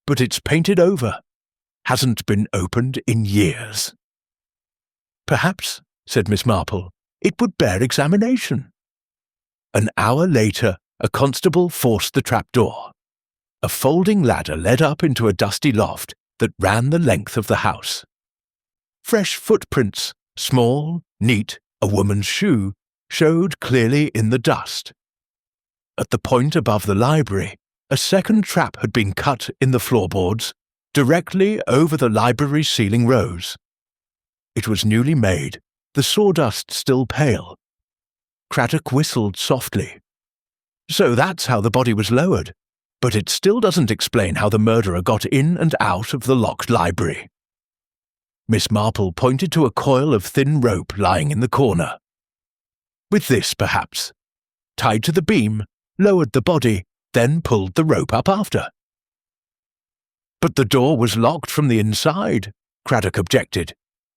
but it's painted over. Hasn't been opened in years. Perhaps, said Miss Marple, it would bear examination. An hour later, a constable forced the trapdoor. A folding ladder led up into a dusty loft that ran the length of the house. Fresh footprints, small, neat, a woman's shoe, showed clearly in the dust. At the point above the library, a second trap had been cut in the floorboards, directly over the library ceiling rose. It was newly made, the sawdust still pale. Craddock whistled softly. So that's how the body was lowered, but it still doesn't explain how the murderer got in and out of the locked library. Miss Marple pointed to a coil of thin rope lying in the corner. With this, perhaps. Tied to the beam, lowered the body, then pulled the rope up after. But the door was locked from the inside, Craddock objected.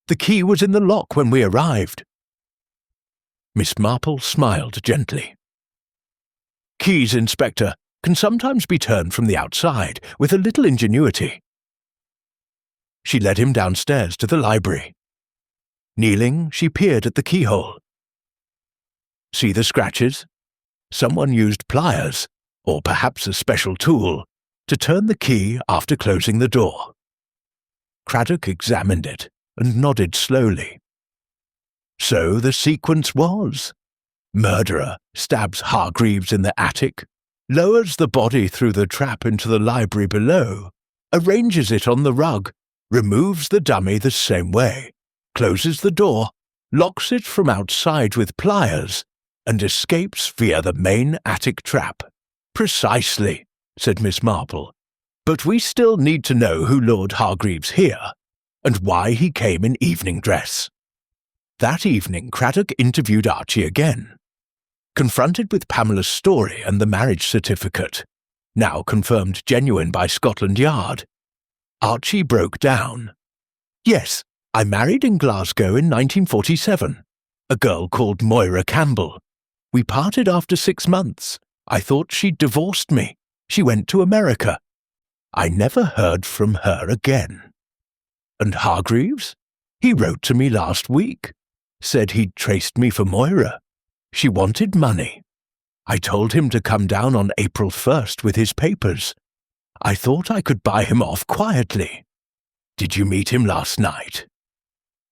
The key was in the lock when we arrived. Miss Marple smiled gently. Keys, Inspector, can sometimes be turned from the outside with a little ingenuity. She led him downstairs to the library. Kneeling, she peered at the keyhole. See the scratches? Someone used pliers, or perhaps a special tool, to turn the key after closing the door. Craddock examined it and nodded slowly. So the sequence was. Murderer stabs Hargreaves in the attic, lowers the body through the trap into the library below, arranges it on the rug, removes the dummy the same way, closes the door, locks it from outside with pliers, and escapes via the main attic trap. Precisely, said Miss Marple. But we still need to know who lured Hargreaves here, and why he came in evening dress. That evening Craddock interviewed Archie again. Confronted with Pamela's story and the marriage certificate, now confirmed genuine by Scotland Yard, Archie broke down. Yes, I married in Glasgow in 1947, a girl called Moira Campbell. We parted after 6 months. I thought she'd divorced me. She went to America. I never heard from her again. And Hargreaves? He wrote to me last week. Said he'd traced me for Moira. She wanted money. I told him to come down on April 1st with his papers. I thought I could buy him off quietly. Did you meet him last night?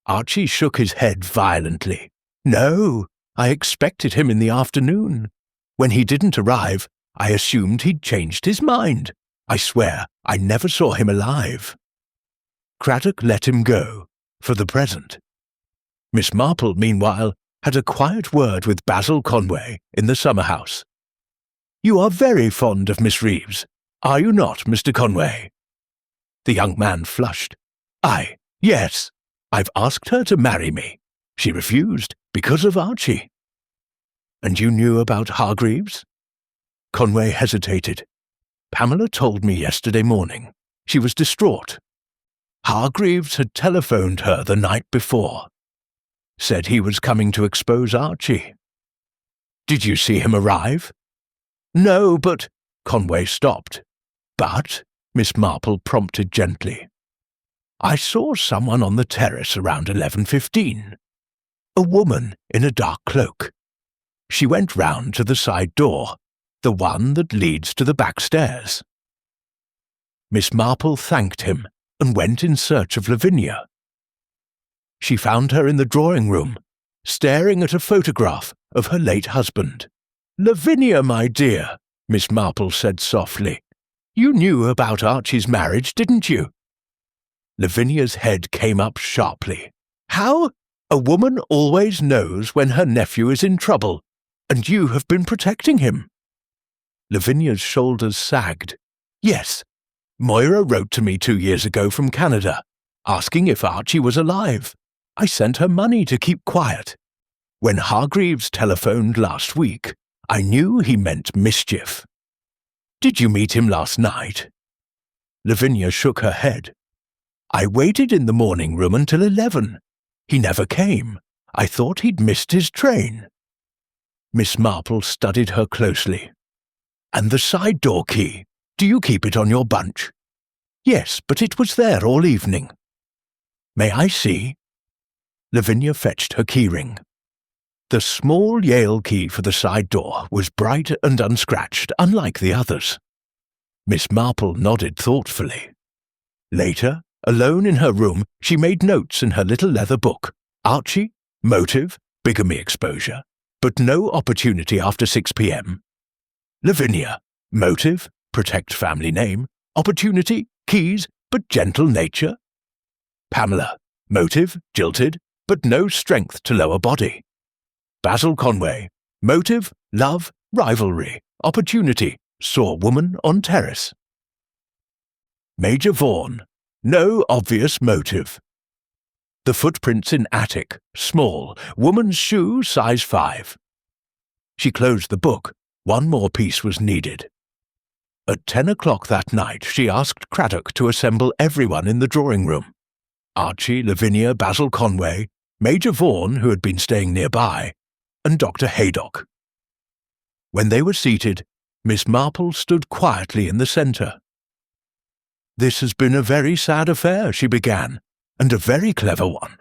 Archie shook his head violently. No, I expected him in the afternoon. When he didn't arrive, I assumed he'd changed his mind. I swear, I never saw him alive. Craddock let him go, for the present. Miss Marple, meanwhile, had a quiet word with Basil Conway in the summer-house. You are very fond of Miss Reeves, are you not, Mr. Conway? The young man flushed. Yes. I've asked her to marry me. She refused, because of Archie. And you knew about Hargreaves? Conway hesitated. Pamela told me yesterday morning. She was distraught. Hargreaves had telephoned her the night before. Said he was coming to expose Archie. Did you see him arrive? No, but... Conway stopped. But Miss Marple prompted gently. "I saw someone on the terrace around 11:15. A woman in a dark cloak. She went round to the side door, the one that leads to the back stairs." Miss Marple thanked him and went in search of Lavinia. She found her in the drawing-room, staring at a photograph of her late husband. "Lavinia, my dear," Miss Marple said softly, "you knew about Archie's marriage, didn't you?" Lavinia's head came up sharply. "How? A woman always knows when her nephew is in trouble, and you have been protecting him." Lavinia's shoulders sagged. "Yes, Moira wrote to me 2 years ago from Canada, asking if Archie was alive. I sent her money to keep quiet. When Hargreaves telephoned last week, I knew he meant mischief." "Did you meet him last night?" Lavinia shook her head. "I waited in the morning room until 11. He never came. I thought he'd missed his train." Miss Marple studied her closely. "And the side door key, do you keep it on your bunch?" "Yes, but it was there all evening." "May I see?" Lavinia fetched her keyring. The small Yale key for the side door was bright and unscratched, unlike the others. Miss Marple nodded thoughtfully. Later, alone in her room, she made notes in her little leather book. Archie, motive, bigamy exposure, but no opportunity after 6 p.m. Lavinia, motive, protect family name, opportunity, keys, but gentle nature. Pamela, motive, jilted, but no strength to lower body. Basil Conway, motive, love, rivalry, opportunity, saw woman on terrace. Major Vaughan, no obvious motive. The footprints in attic, small, woman's shoe, size 5. She closed the book. One more piece was needed. At 10 o'clock that night, she asked Craddock to assemble everyone in the drawing-room. Archie, Lavinia, Basil Conway, Major Vaughan, who had been staying nearby, and Dr. Haydock. When they were seated, Miss Marple stood quietly in the centre. "This has been a very sad affair," she began, "and a very clever one.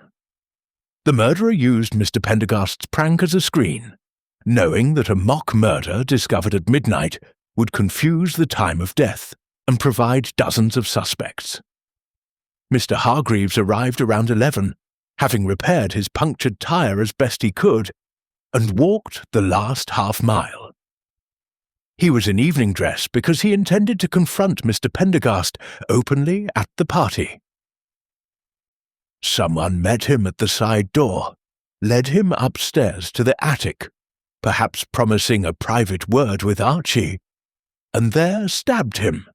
The murderer used Mr. Pendergast's prank as a screen, knowing that a mock murder discovered at midnight would confuse the time of death and provide dozens of suspects. Mr. Hargreaves arrived around 11, having repaired his punctured tyre as best he could, and walked the last half-mile. He was in evening dress because he intended to confront Mr. Pendergast openly at the party. Someone met him at the side door, led him upstairs to the attic, perhaps promising a private word with Archie, and there stabbed him.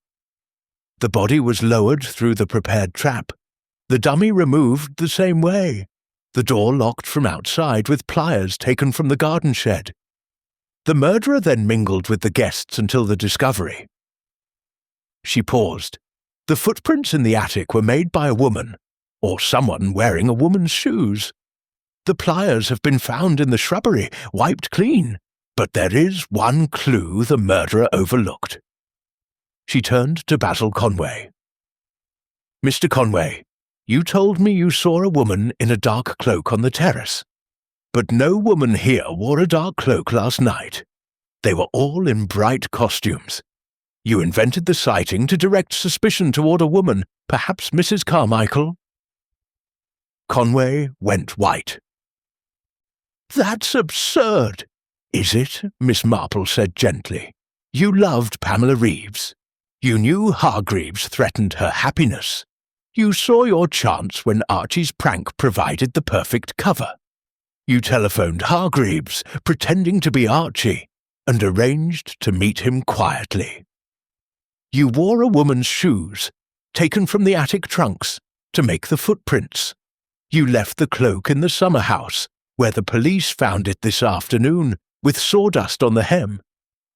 The body was lowered through the prepared trap, the dummy removed the same way, the door locked from outside with pliers taken from the garden shed. The murderer then mingled with the guests until the discovery." She paused. "The footprints in the attic were made by a woman, or someone wearing a woman's shoes. The pliers have been found in the shrubbery, wiped clean, but there is one clue the murderer overlooked." She turned to Basil Conway. "Mr. Conway, you told me you saw a woman in a dark cloak on the terrace. But no woman here wore a dark cloak last night. They were all in bright costumes. You invented the sighting to direct suspicion toward a woman, perhaps Mrs. Carmichael." Conway went white. "That's absurd." "Is it?" Miss Marple said gently. "You loved Pamela Reeves. You knew Hargreaves threatened her happiness. You saw your chance when Archie's prank provided the perfect cover. You telephoned Hargreaves, pretending to be Archie, and arranged to meet him quietly. You wore a woman's shoes, taken from the attic trunks, to make the footprints. You left the cloak in the summer house, where the police found it this afternoon, with sawdust on the hem."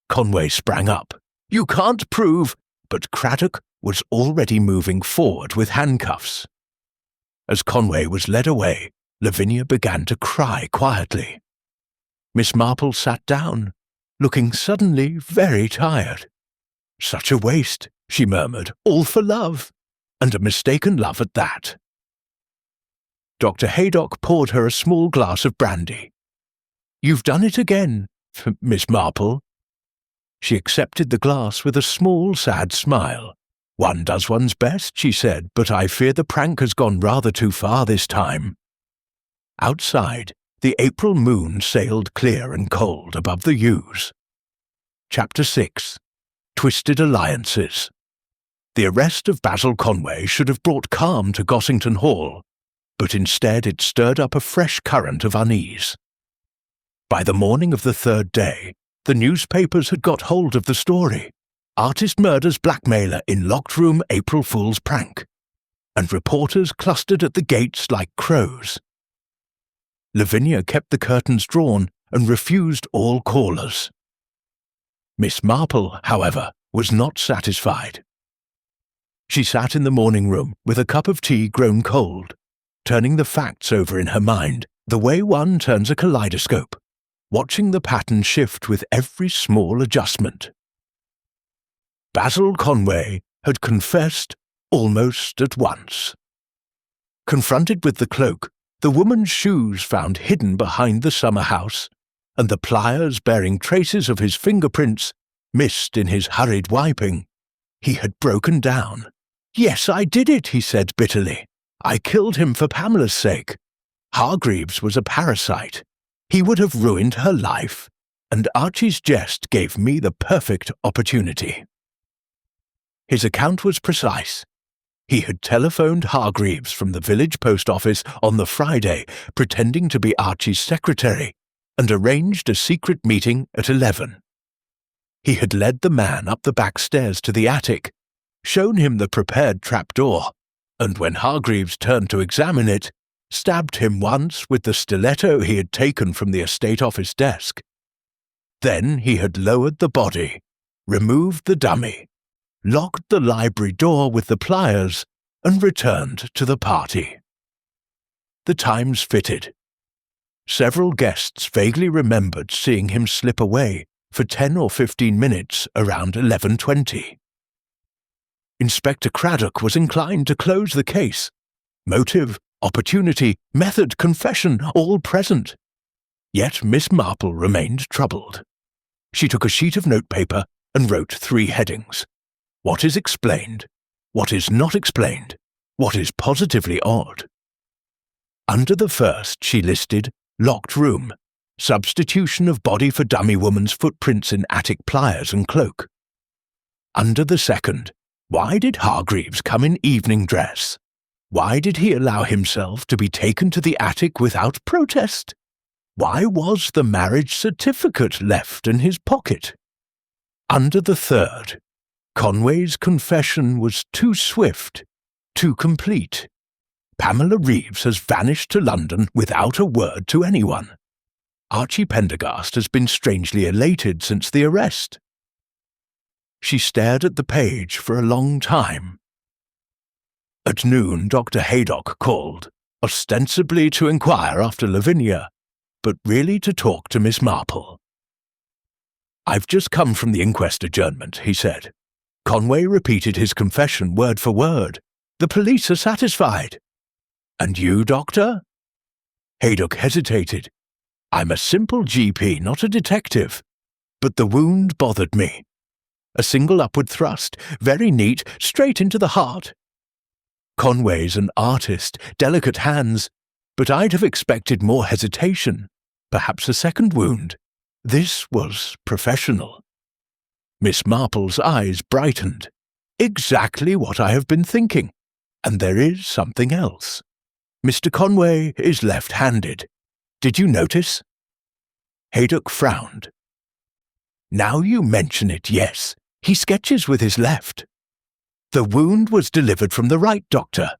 Conway sprang up. "You can't prove—" But Craddock was already moving forward with handcuffs. As Conway was led away, Lavinia began to cry quietly. Miss Marple sat down, looking suddenly very tired. "Such a waste," she murmured, all for love, and a mistaken love at that. Dr. Haydock poured her a small glass of brandy. You've done it again, Miss Marple. She accepted the glass with a small, sad smile. One does one's best, she said, but I fear the prank has gone rather too far this time. Outside, the April moon sailed clear and cold above the yews. Chapter 6. Twisted Alliances. The arrest of Basil Conway should have brought calm to Gossington Hall, but instead it stirred up a fresh current of unease. By the morning of the third day, the newspapers had got hold of the story. Artist murders blackmailer in locked room April Fool's prank, and reporters clustered at the gates like crows. Lavinia kept the curtains drawn and refused all callers. Miss Marple, however, was not satisfied. She sat in the morning room with a cup of tea grown cold, turning the facts over in her mind the way one turns a kaleidoscope, watching the pattern shift with every small adjustment. Basil Conway had confessed almost at once. Confronted with the cloak, the woman's shoes found hidden behind the summer house, and the pliers bearing traces of his fingerprints missed in his hurried wiping, he had broken down. Yes, I did it, he said bitterly. I killed him for Pamela's sake. Hargreaves was a parasite. He would have ruined her life, and Archie's jest gave me the perfect opportunity. His account was precise. He had telephoned Hargreaves from the village post office on the Friday, pretending to be Archie's secretary, and arranged a secret meeting at 11. He had led the man up the back stairs to the attic, shown him the prepared trapdoor, and when Hargreaves turned to examine it, stabbed him once with the stiletto he had taken from the estate office desk. Then he had lowered the body, removed the dummy, locked the library door with the pliers, and returned to the party. The times fitted. Several guests vaguely remembered seeing him slip away for 10 or 15 minutes around 11:20. Inspector Craddock was inclined to close the case. Motive, opportunity, method, confession, all present. Yet Miss Marple remained troubled. She took a sheet of notepaper and wrote 3 headings. What is explained? What is not explained? What is positively odd? Under the first she listed locked room, substitution of body for dummy woman's footprints in attic pliers and cloak. Under the second, why did Hargreaves come in evening dress? Why did he allow himself to be taken to the attic without protest? Why was the marriage certificate left in his pocket? Under the third, Conway's confession was too swift, too complete. Pamela Reeves has vanished to London without a word to anyone. Archie Pendergast has been strangely elated since the arrest. She stared at the page for a long time. At noon, Dr. Haydock called, ostensibly to inquire after Lavinia, but really to talk to Miss Marple. I've just come from the inquest adjournment, he said. Conway repeated his confession word for word. The police are satisfied. And you, Doctor? Haydock hesitated. I'm a simple GP, not a detective. But the wound bothered me. A single upward thrust, very neat, straight into the heart. Conway's an artist, delicate hands, but I'd have expected more hesitation, perhaps a second wound. This was professional. Miss Marple's eyes brightened. Exactly what I have been thinking. And there is something else. Mr. Conway is left-handed. Did you notice? Haydock frowned. Now you mention it, yes. He sketches with his left. The wound was delivered from the right, Doctor.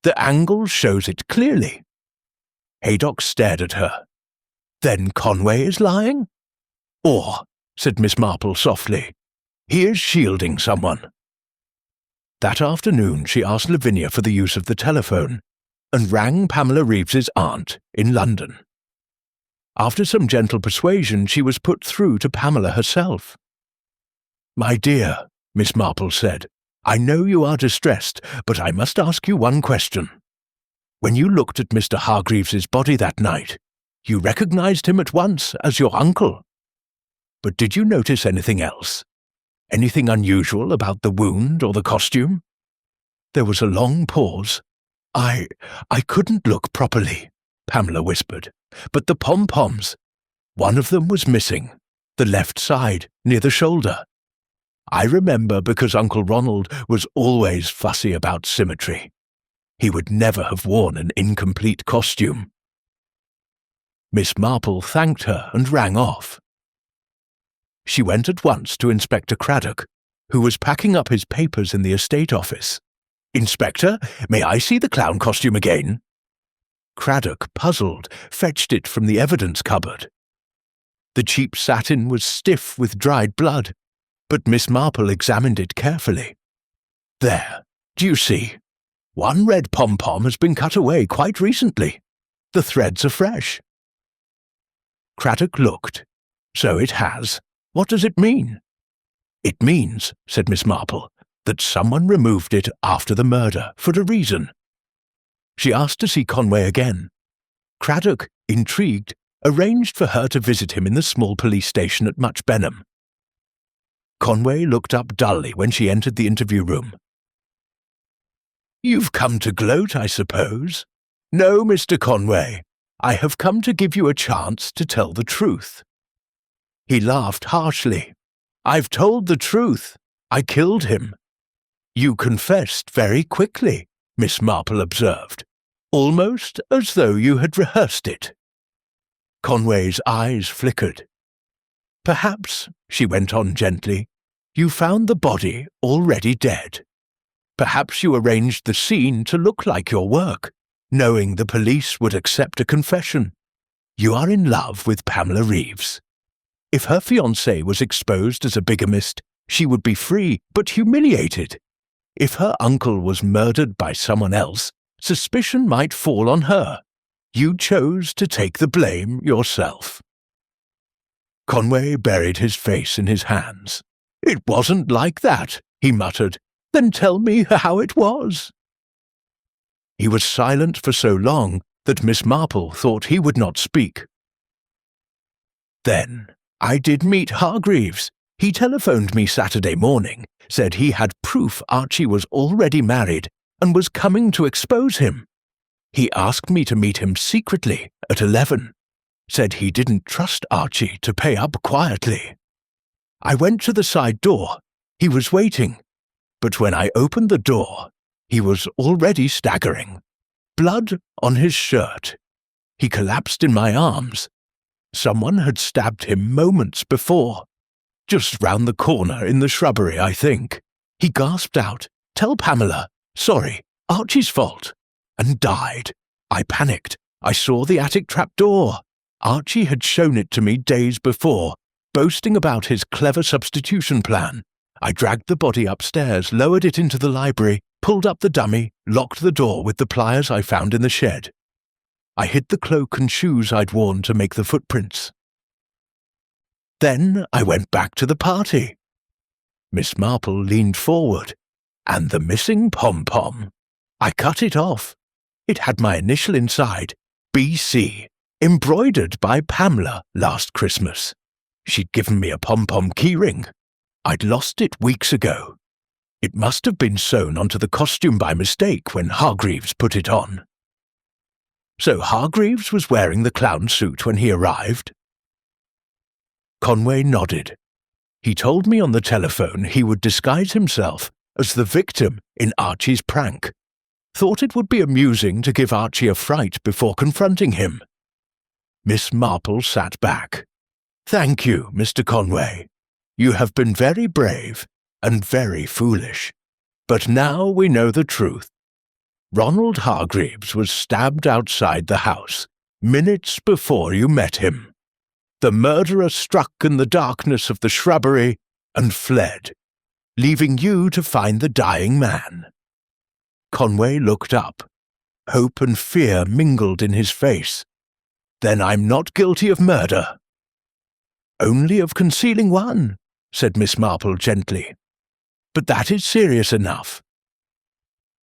The angle shows it clearly. Haydock stared at her. Then Conway is lying? Or, said Miss Marple softly, he is shielding someone. That afternoon she asked Lavinia for the use of the telephone and rang Pamela Reeves's aunt in London. After some gentle persuasion, she was put through to Pamela herself. My dear, Miss Marple said, I know you are distressed, but I must ask you one question. When you looked at Mr. Hargreaves's body that night, you recognized him at once as your uncle. But did you notice anything else? Anything unusual about the wound or the costume? There was a long pause. I couldn't look properly, Pamela whispered, but the pom-poms. One of them was missing, the left side, near the shoulder. I remember because Uncle Ronald was always fussy about symmetry. He would never have worn an incomplete costume. Miss Marple thanked her and rang off. She went at once to Inspector Craddock, who was packing up his papers in the estate office. "Inspector, may I see the clown costume again?" Craddock, puzzled, fetched it from the evidence cupboard. The cheap satin was stiff with dried blood, but Miss Marple examined it carefully. "There, do you see? One red pom-pom has been cut away quite recently. The threads are fresh." Craddock looked. "So it has. What does it mean?" "It means," said Miss Marple, "that someone removed it after the murder, for a reason." She asked to see Conway again. Craddock, intrigued, arranged for her to visit him in the small police station at Much Benham. Conway looked up dully when she entered the interview room. "You've come to gloat, I suppose?" "No, Mr. Conway. I have come to give you a chance to tell the truth." He laughed harshly. "I've told the truth. I killed him." "You confessed very quickly," Miss Marple observed, "almost as though you had rehearsed it." Conway's eyes flickered. "Perhaps," she went on gently, "you found the body already dead. Perhaps you arranged the scene to look like your work, knowing the police would accept a confession. You are in love with Pamela Reeves. If her fiancé was exposed as a bigamist, she would be free, but humiliated. If her uncle was murdered by someone else, suspicion might fall on her. You chose to take the blame yourself." Conway buried his face in his hands. "It wasn't like that," he muttered. "Then tell me how it was." He was silent for so long that Miss Marple thought he would not speak. "Then I did meet Hargreaves. He telephoned me Saturday morning, said he had proof Archie was already married and was coming to expose him. He asked me to meet him secretly at 11, said he didn't trust Archie to pay up quietly. I went to the side door. He was waiting, but when I opened the door, he was already staggering. Blood on his shirt. He collapsed in my arms. Someone had stabbed him moments before. Just round the corner in the shrubbery, I think. He gasped out, 'Tell Pamela. Sorry, Archie's fault,' and died. I panicked. I saw the attic trapdoor. Archie had shown it to me days before, boasting about his clever substitution plan. I dragged the body upstairs, lowered it into the library, pulled up the dummy, locked the door with the pliers I found in the shed. I hid the cloak and shoes I'd worn to make the footprints. Then I went back to the party." Miss Marple leaned forward. "And the missing pom-pom. I cut it off. It had my initial inside, BC, embroidered by Pamela last Christmas. She'd given me a pom-pom keyring. I'd lost it weeks ago. It must have been sewn onto the costume by mistake when Hargreaves put it on." "So Hargreaves was wearing the clown suit when he arrived?" Conway nodded. "He told me on the telephone he would disguise himself as the victim in Archie's prank. Thought it would be amusing to give Archie a fright before confronting him." Miss Marple sat back. "Thank you, Mr. Conway. You have been very brave and very foolish. But now we know the truth. Ronald Hargreaves was stabbed outside the house, minutes before you met him. The murderer struck in the darkness of the shrubbery and fled, leaving you to find the dying man." Conway looked up. Hope and fear mingled in his face. "Then I'm not guilty of murder." "Only of concealing one," said Miss Marple gently. but that is serious enough."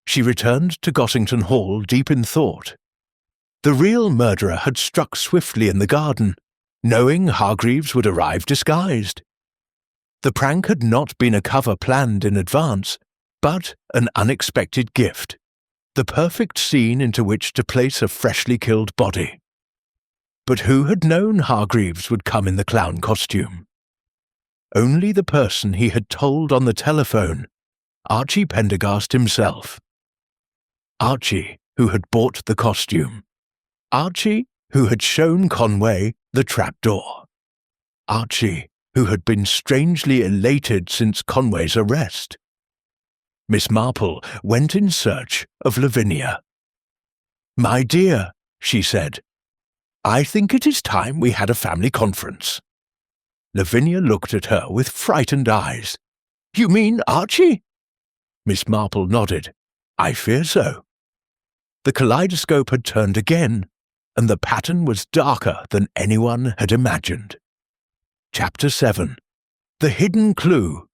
She returned to Gossington Hall deep in thought. The real murderer had struck swiftly in the garden, knowing Hargreaves would arrive disguised. The prank had not been a cover planned in advance, but an unexpected gift, the perfect scene into which to place a freshly killed body. But who had known Hargreaves would come in the clown costume? Only the person he had told on the telephone, Archie Pendergast himself. Archie, who had bought the costume. Archie, who had shown Conway the trapdoor. Archie, who had been strangely elated since Conway's arrest. Miss Marple went in search of Lavinia. "My dear," she said, "I think it is time we had a family conference." Lavinia looked at her with frightened eyes. "You mean Archie?" Miss Marple nodded. "I fear so." The kaleidoscope had turned again, and the pattern was darker than anyone had imagined. Chapter 7. The Hidden Clue.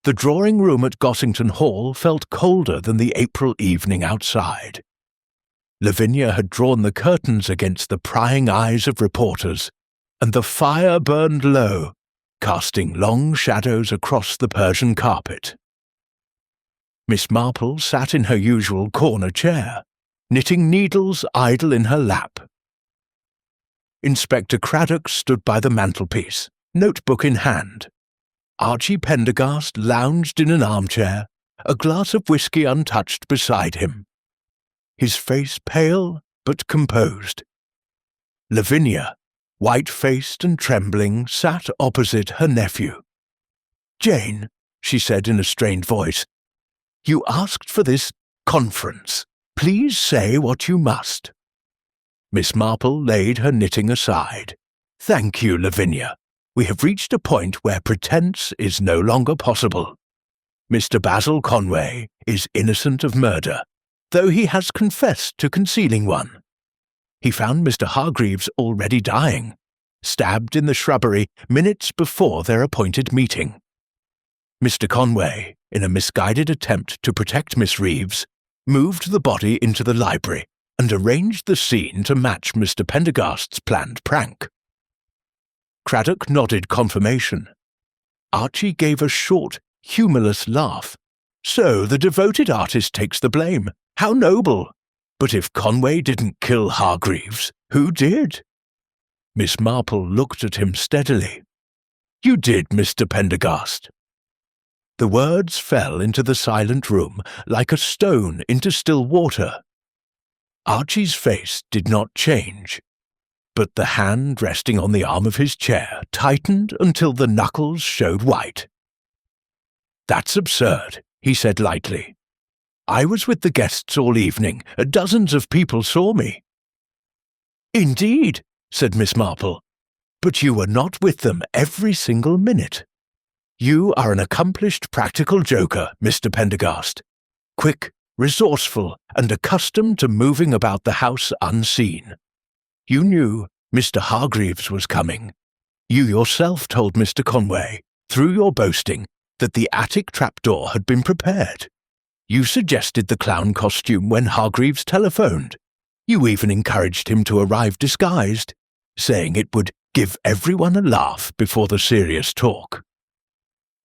The drawing-room at Gossington Hall felt colder than the April evening outside. Lavinia had drawn the curtains against the prying eyes of reporters, and the fire burned low, casting long shadows across the Persian carpet. Miss Marple sat in her usual corner chair, knitting needles idle in her lap. Inspector Craddock stood by the mantelpiece, notebook in hand. Archie Pendergast lounged in an armchair, a glass of whisky untouched beside him. His face pale but composed. Lavinia, white-faced and trembling, sat opposite her nephew. "Jane," she said in a strained voice, "you asked for this conference. Please say what you must." Miss Marple laid her knitting aside. "Thank you, Lavinia. We have reached a point where pretense is no longer possible. Mr. Basil Conway is innocent of murder, though he has confessed to concealing one. He found Mr. Hargreaves already dying, stabbed in the shrubbery minutes before their appointed meeting. Mr. Conway, in a misguided attempt to protect Miss Reeves, moved the body into the library and arranged the scene to match Mr. Pendergast's planned prank." Craddock nodded confirmation. Archie gave a short, humourless laugh. "So the devoted artist takes the blame. How noble! But if Conway didn't kill Hargreaves, who did?" Miss Marple looked at him steadily. "You did, Mr. Pendergast." The words fell into the silent room like a stone into still water. Archie's face did not change, but the hand resting on the arm of his chair tightened until the knuckles showed white. "That's absurd," he said lightly. "I was with the guests all evening. Dozens of people saw me." "Indeed," said Miss Marple, "but you were not with them every single minute. You are an accomplished practical joker, Mr. Pendergast. Quick, resourceful, and accustomed to moving about the house unseen. You knew Mr. Hargreaves was coming. You yourself told Mr. Conway, through your boasting, that the attic trapdoor had been prepared. You suggested the clown costume when Hargreaves telephoned. You even encouraged him to arrive disguised, saying it would give everyone a laugh before the serious talk."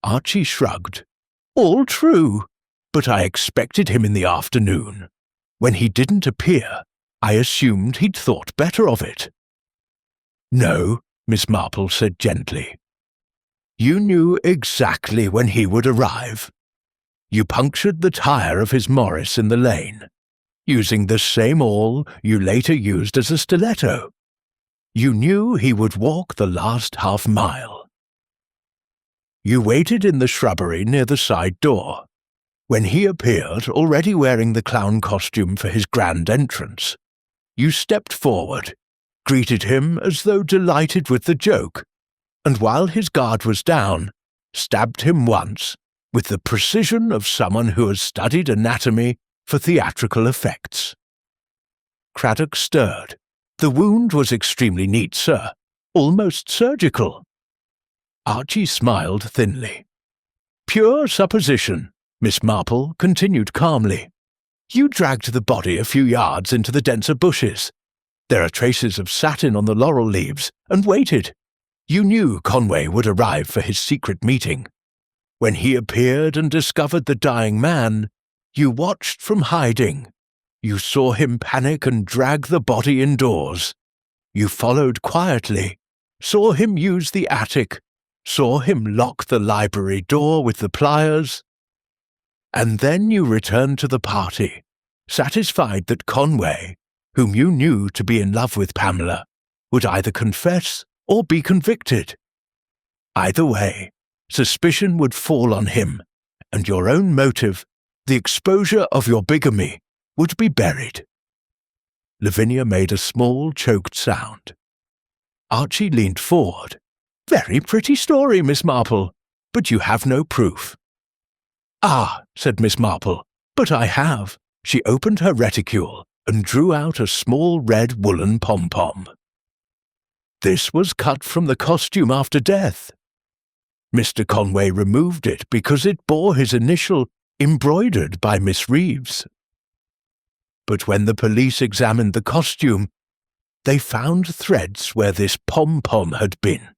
Archie shrugged. "All true, but I expected him in the afternoon. When he didn't appear, I assumed he'd thought better of it." "No," Miss Marple said gently. "You knew exactly when he would arrive. You punctured the tire of his Morris in the lane, using the same awl you later used as a stiletto. You knew he would walk the last half-mile. You waited in the shrubbery near the side door. When he appeared, already wearing the clown costume for his grand entrance, you stepped forward, greeted him as though delighted with the joke, and while his guard was down, stabbed him once, with the precision of someone who has studied anatomy for theatrical effects." Craddock stirred. "The wound was extremely neat, sir, almost surgical." Archie smiled thinly. Pure supposition, Miss Marple continued calmly. You dragged the body a few yards into the denser bushes. There are traces of satin on the laurel leaves, and waited. You knew Conway would arrive for his secret meeting. When he appeared and discovered the dying man, you watched from hiding. You saw him panic and drag the body indoors. You followed quietly, saw him use the attic, saw him lock the library door with the pliers, and then you returned to the party, satisfied that Conway, whom you knew to be in love with Pamela, would either confess or be convicted. Either way, suspicion would fall on him, and your own motive, the exposure of your bigamy, would be buried. Lavinia made a small, choked sound. Archie leaned forward. Very pretty story, Miss Marple, but you have no proof. Ah, said Miss Marple, but I have. She opened her reticule and drew out a small red woolen pom-pom. This was cut from the costume after death. Mr. Conway removed it because it bore his initial embroidered by Miss Reeves. But when the police examined the costume, they found threads where this pom-pom had been.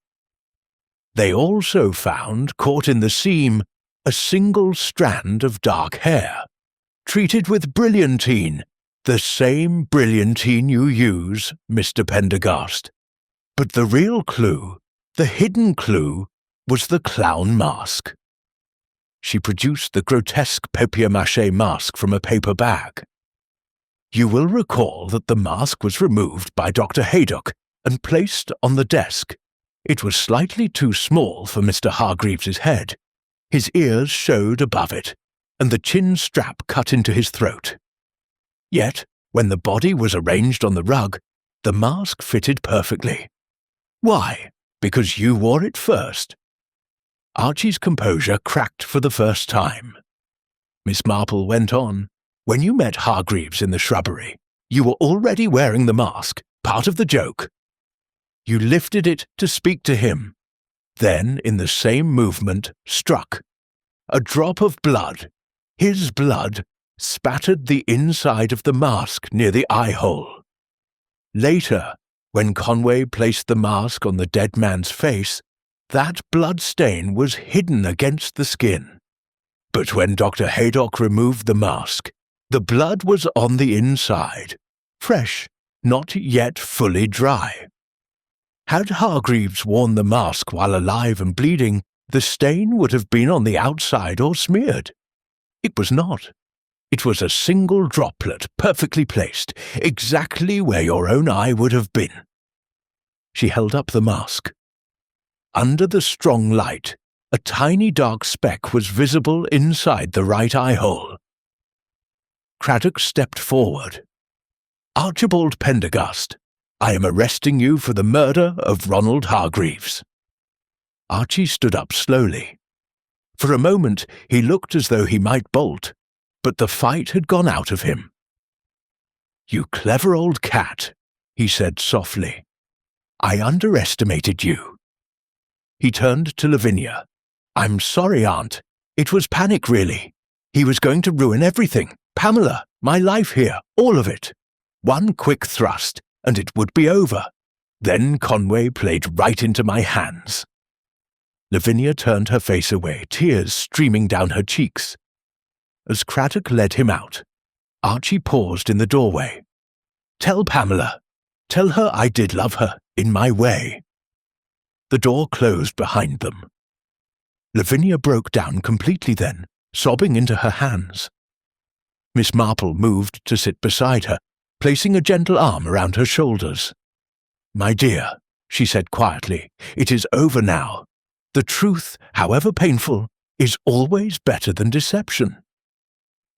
They also found, caught in the seam, a single strand of dark hair, treated with brilliantine, the same brilliantine you use, Mr. Pendergast. But the real clue, the hidden clue, was the clown mask. She produced the grotesque papier-mâché mask from a paper bag. You will recall that the mask was removed by Dr. Haydock and placed on the desk. It was slightly too small for Mr. Hargreaves's head. His ears showed above it, and the chin strap cut into his throat. Yet, when the body was arranged on the rug, the mask fitted perfectly. Why? Because you wore it first. Archie's composure cracked for the first time. Miss Marple went on. When you met Hargreaves in the shrubbery, you were already wearing the mask, part of the joke. You lifted it to speak to him, then, in the same movement, struck. A drop of blood, his blood, spattered the inside of the mask near the eye-hole. Later, when Conway placed the mask on the dead man's face, that blood stain was hidden against the skin. But when Dr. Haydock removed the mask, the blood was on the inside, fresh, not yet fully dry. Had Hargreaves worn the mask while alive and bleeding, the stain would have been on the outside or smeared. It was not. It was a single droplet, perfectly placed, exactly where your own eye would have been. She held up the mask. Under the strong light, a tiny dark speck was visible inside the right eye-hole. Craddock stepped forward. Archibald Pendergast, I am arresting you for the murder of Ronald Hargreaves. Archie stood up slowly. For a moment he looked as though he might bolt, but the fight had gone out of him. You clever old cat, he said softly. I underestimated you. He turned to Lavinia. I'm sorry, Aunt. It was panic, really. He was going to ruin everything. Pamela, my life here, all of it. One quick thrust, and it would be over. Then Conway played right into my hands. Lavinia turned her face away, tears streaming down her cheeks. As Craddock led him out, Archie paused in the doorway. Tell Pamela. Tell her I did love her, in my way. The door closed behind them. Lavinia broke down completely then, sobbing into her hands. Miss Marple moved to sit beside her, placing a gentle arm around her shoulders. My dear, she said quietly, it is over now. The truth, however painful, is always better than deception.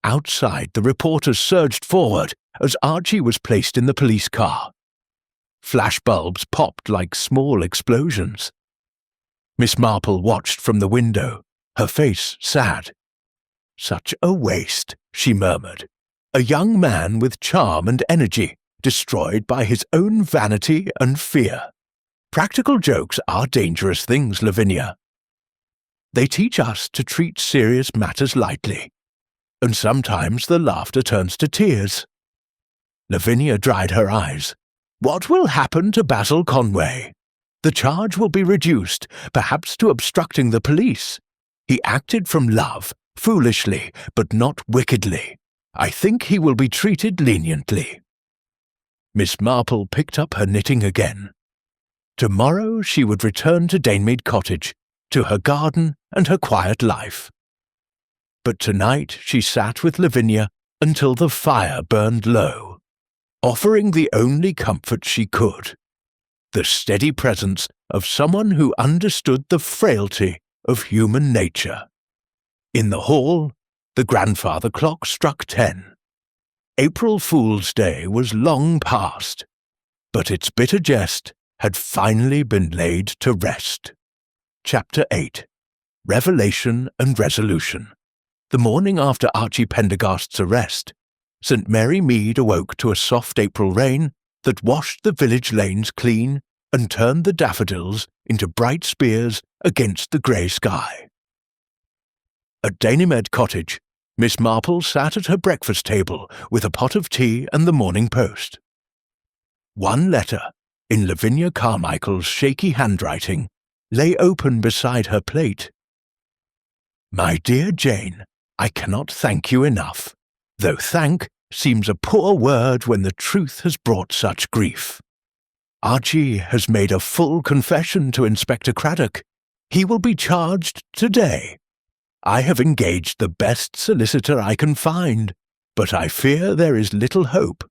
Outside, the reporters surged forward as Archie was placed in the police car. Flashbulbs popped like small explosions. Miss Marple watched from the window, her face sad. Such a waste, she murmured. A young man with charm and energy, destroyed by his own vanity and fear. Practical jokes are dangerous things, Lavinia. They teach us to treat serious matters lightly, and sometimes the laughter turns to tears. Lavinia dried her eyes. What will happen to Basil Conway? The charge will be reduced, perhaps to obstructing the police. He acted from love, foolishly, but not wickedly. I think he will be treated leniently. Miss Marple picked up her knitting again. Tomorrow she would return to Danemead Cottage, to her garden and her quiet life. But tonight she sat with Lavinia until the fire burned low, offering the only comfort she could, the steady presence of someone who understood the frailty of human nature. In the hall, the grandfather clock struck 10. April Fool's Day was long past, but its bitter jest had finally been laid to rest. Chapter 8. Revelation and Resolution. The morning after Archie Pendergast's arrest, St. Mary Mead awoke to a soft April rain that washed the village lanes clean and turned the daffodils into bright spears against the grey sky. At Danemead Cottage, Miss Marple sat at her breakfast table with a pot of tea and the Morning Post. One letter, in Lavinia Carmichael's shaky handwriting, lay open beside her plate. My dear Jane, I cannot thank you enough, though thank seems a poor word when the truth has brought such grief. Archie has made a full confession to Inspector Craddock. He will be charged today. I have engaged the best solicitor I can find, but I fear there is little hope.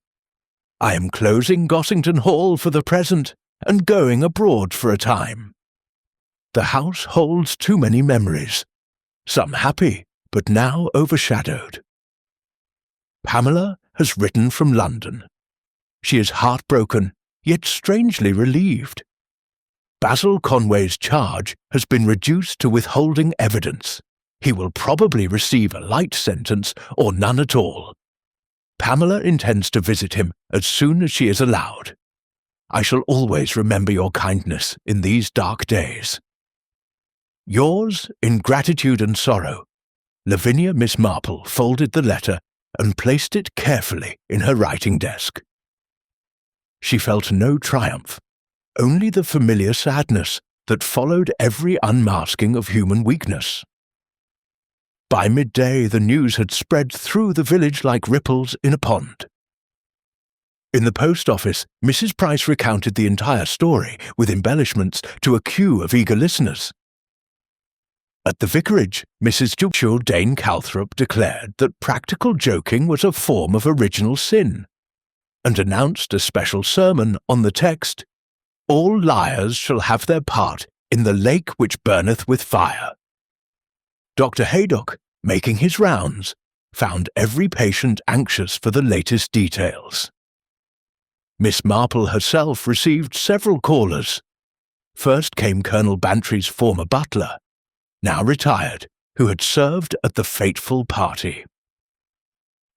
I am closing Gossington Hall for the present and going abroad for a time. The house holds too many memories, some happy, but now overshadowed. Pamela has written from London. She is heartbroken, yet strangely relieved. Basil Conway's charge has been reduced to withholding evidence. He will probably receive a light sentence or none at all. Pamela intends to visit him as soon as she is allowed. I shall always remember your kindness in these dark days. Yours, in gratitude and sorrow, Lavinia Miss Marple folded the letter and placed it carefully in her writing desk. She felt no triumph, only the familiar sadness that followed every unmasking of human weakness. By midday the news had spread through the village like ripples in a pond. In the post office, Mrs. Price recounted the entire story, with embellishments, to a queue of eager listeners. At the vicarage, Mrs. Judicial Dane Calthrop declared that practical joking was a form of original sin, and announced a special sermon on the text, "All liars shall have their part in the lake which burneth with fire." Dr. Haydock, making his rounds, found every patient anxious for the latest details. Miss Marple herself received several callers. First came Colonel Bantry's former butler, now retired, who had served at the fateful party.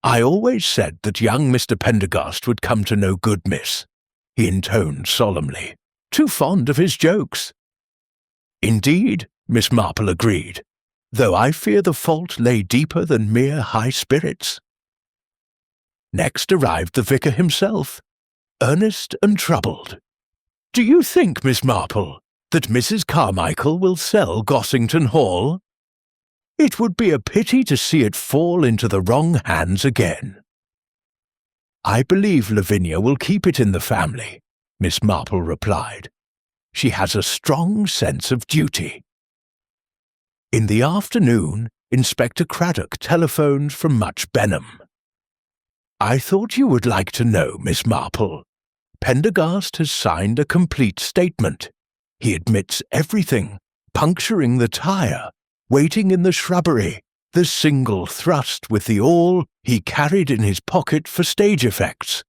"I always said that young Mr. Pendergast would come to no good, miss," he intoned solemnly. "Too fond of his jokes." "Indeed," Miss Marple agreed, "though I fear the fault lay deeper than mere high spirits." Next arrived the vicar himself, earnest and troubled. "Do you think, Miss Marple, that Mrs. Carmichael will sell Gossington Hall? It would be a pity to see it fall into the wrong hands again." "I believe Lavinia will keep it in the family," Miss Marple replied. "She has a strong sense of duty." In the afternoon, Inspector Craddock telephoned from Much Benham. "I thought you would like to know, Miss Marple. Pendergast has signed a complete statement. He admits everything, puncturing the tire, waiting in the shrubbery, the single thrust with the awl he carried in his pocket for stage effects.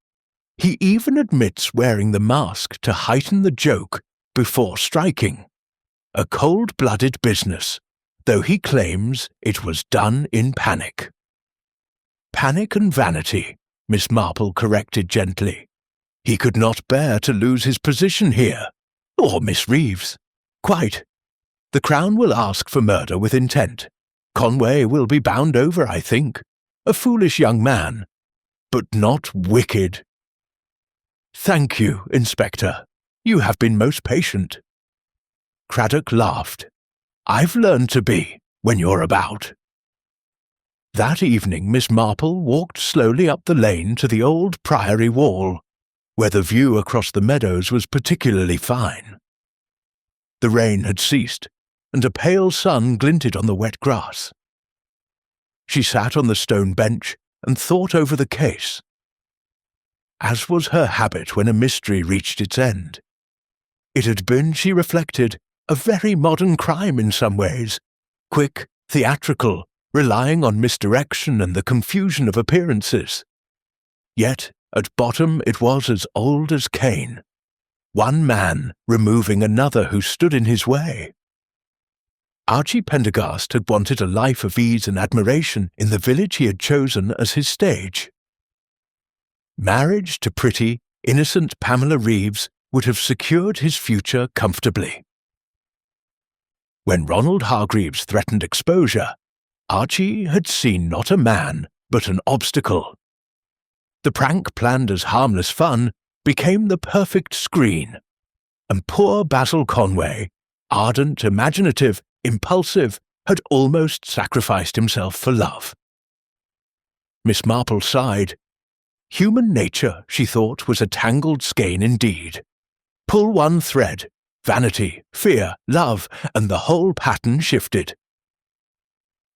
He even admits wearing the mask to heighten the joke before striking. A cold-blooded business, though he claims it was done in panic." "Panic and vanity," Miss Marple corrected gently. "He could not bear to lose his position here, or Miss Reeves. Quite. The Crown will ask for murder with intent. Conway will be bound over, I think. A foolish young man, but not wicked. Thank you, Inspector. You have been most patient. Craddock laughed. I've learned to be, when you're about. That evening Miss Marple walked slowly up the lane to the old priory wall, where the view across the meadows was particularly fine. The rain had ceased, and a pale sun glinted on the wet grass. She sat on the stone bench and thought over the case. As was her habit when a mystery reached its end, it had been, she reflected, a very modern crime in some ways, quick, theatrical, relying on misdirection and the confusion of appearances. Yet, at bottom it was as old as Cain, one man removing another who stood in his way. Archie Pendergast had wanted a life of ease and admiration in the village he had chosen as his stage. Marriage to pretty, innocent Pamela Reeves would have secured his future comfortably. When Ronald Hargreaves threatened exposure, Archie had seen not a man, but an obstacle. The prank planned as harmless fun became the perfect screen, and poor Basil Conway, ardent, imaginative, impulsive, had almost sacrificed himself for love. Miss Marple sighed. Human nature, she thought, was a tangled skein indeed. Pull one thread, vanity, fear, love, and the whole pattern shifted.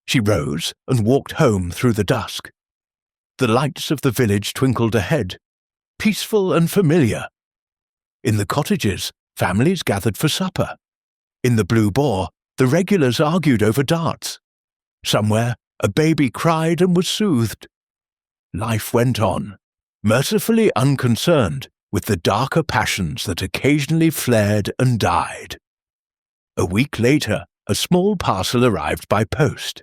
She rose and walked home through the dusk. The lights of the village twinkled ahead, peaceful and familiar. In the cottages, families gathered for supper. In the Blue Boar, the regulars argued over darts. Somewhere, a baby cried and was soothed. Life went on, mercifully unconcerned with the darker passions that occasionally flared and died. A week later, a small parcel arrived by post.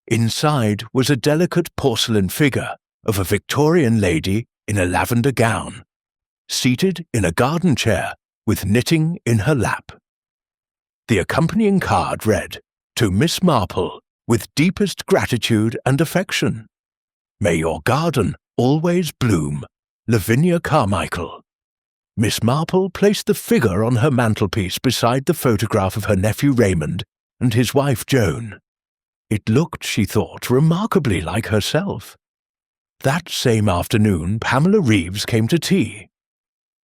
Inside was a delicate porcelain figure of a Victorian lady in a lavender gown, seated in a garden chair with knitting in her lap. The accompanying card read, "To Miss Marple, with deepest gratitude and affection. May your garden always bloom, Lavinia Carmichael." Miss Marple placed the figure on her mantelpiece beside the photograph of her nephew Raymond and his wife Joan. It looked, she thought, remarkably like herself. That same afternoon Pamela Reeves came to tea.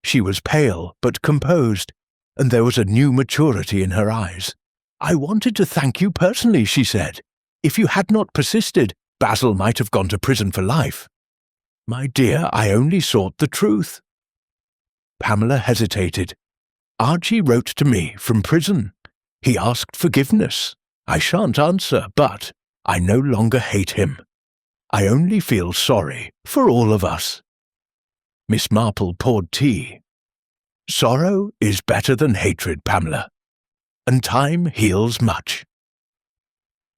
She was pale but composed, and there was a new maturity in her eyes. "I wanted to thank you personally," she said. "If you had not persisted, Basil might have gone to prison for life." "My dear, I only sought the truth." Pamela hesitated. "Archie wrote to me from prison. He asked forgiveness. I shan't answer, but I no longer hate him. I only feel sorry for all of us." Miss Marple poured tea. "Sorrow is better than hatred, Pamela, and time heals much."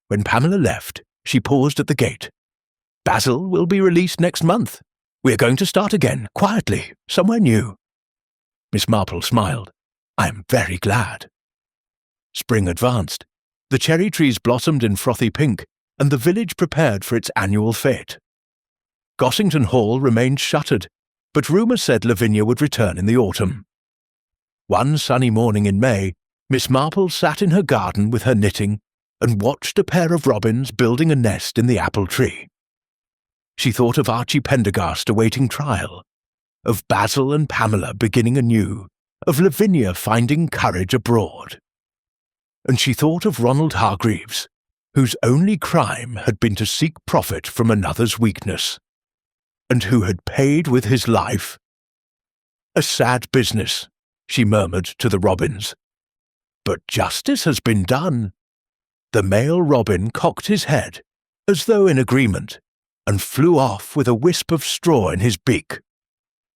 When Pamela left, she paused at the gate. "Basil will be released next month. We are going to start again, quietly, somewhere new." Miss Marple smiled. "I am very glad." Spring advanced. The cherry trees blossomed in frothy pink, and the village prepared for its annual fete. Gossington Hall remained shuttered, but rumour said Lavinia would return in the autumn. One sunny morning in May, Miss Marple sat in her garden with her knitting and watched a pair of robins building a nest in the apple tree. She thought of Archie Pendergast awaiting trial, of Basil and Pamela beginning anew, of Lavinia finding courage abroad. And she thought of Ronald Hargreaves, whose only crime had been to seek profit from another's weakness, and who had paid with his life. "A sad business," she murmured to the robins. "But justice has been done." The male robin cocked his head, as though in agreement, and flew off with a wisp of straw in his beak.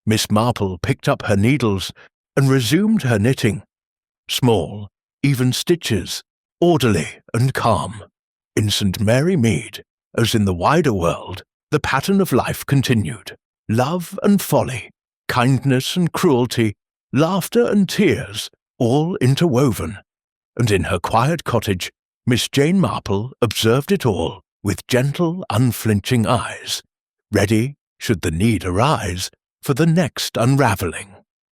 Miss Marple picked up her needles and resumed her knitting. Small, even stitches, orderly and calm. In St. Mary Mead, as in the wider world, the pattern of life continued. Love and folly, kindness and cruelty, laughter and tears, all interwoven. and in her quiet cottage, Miss Jane Marple observed it all with gentle, unflinching eyes, ready, should the need arise, for the next unravelling.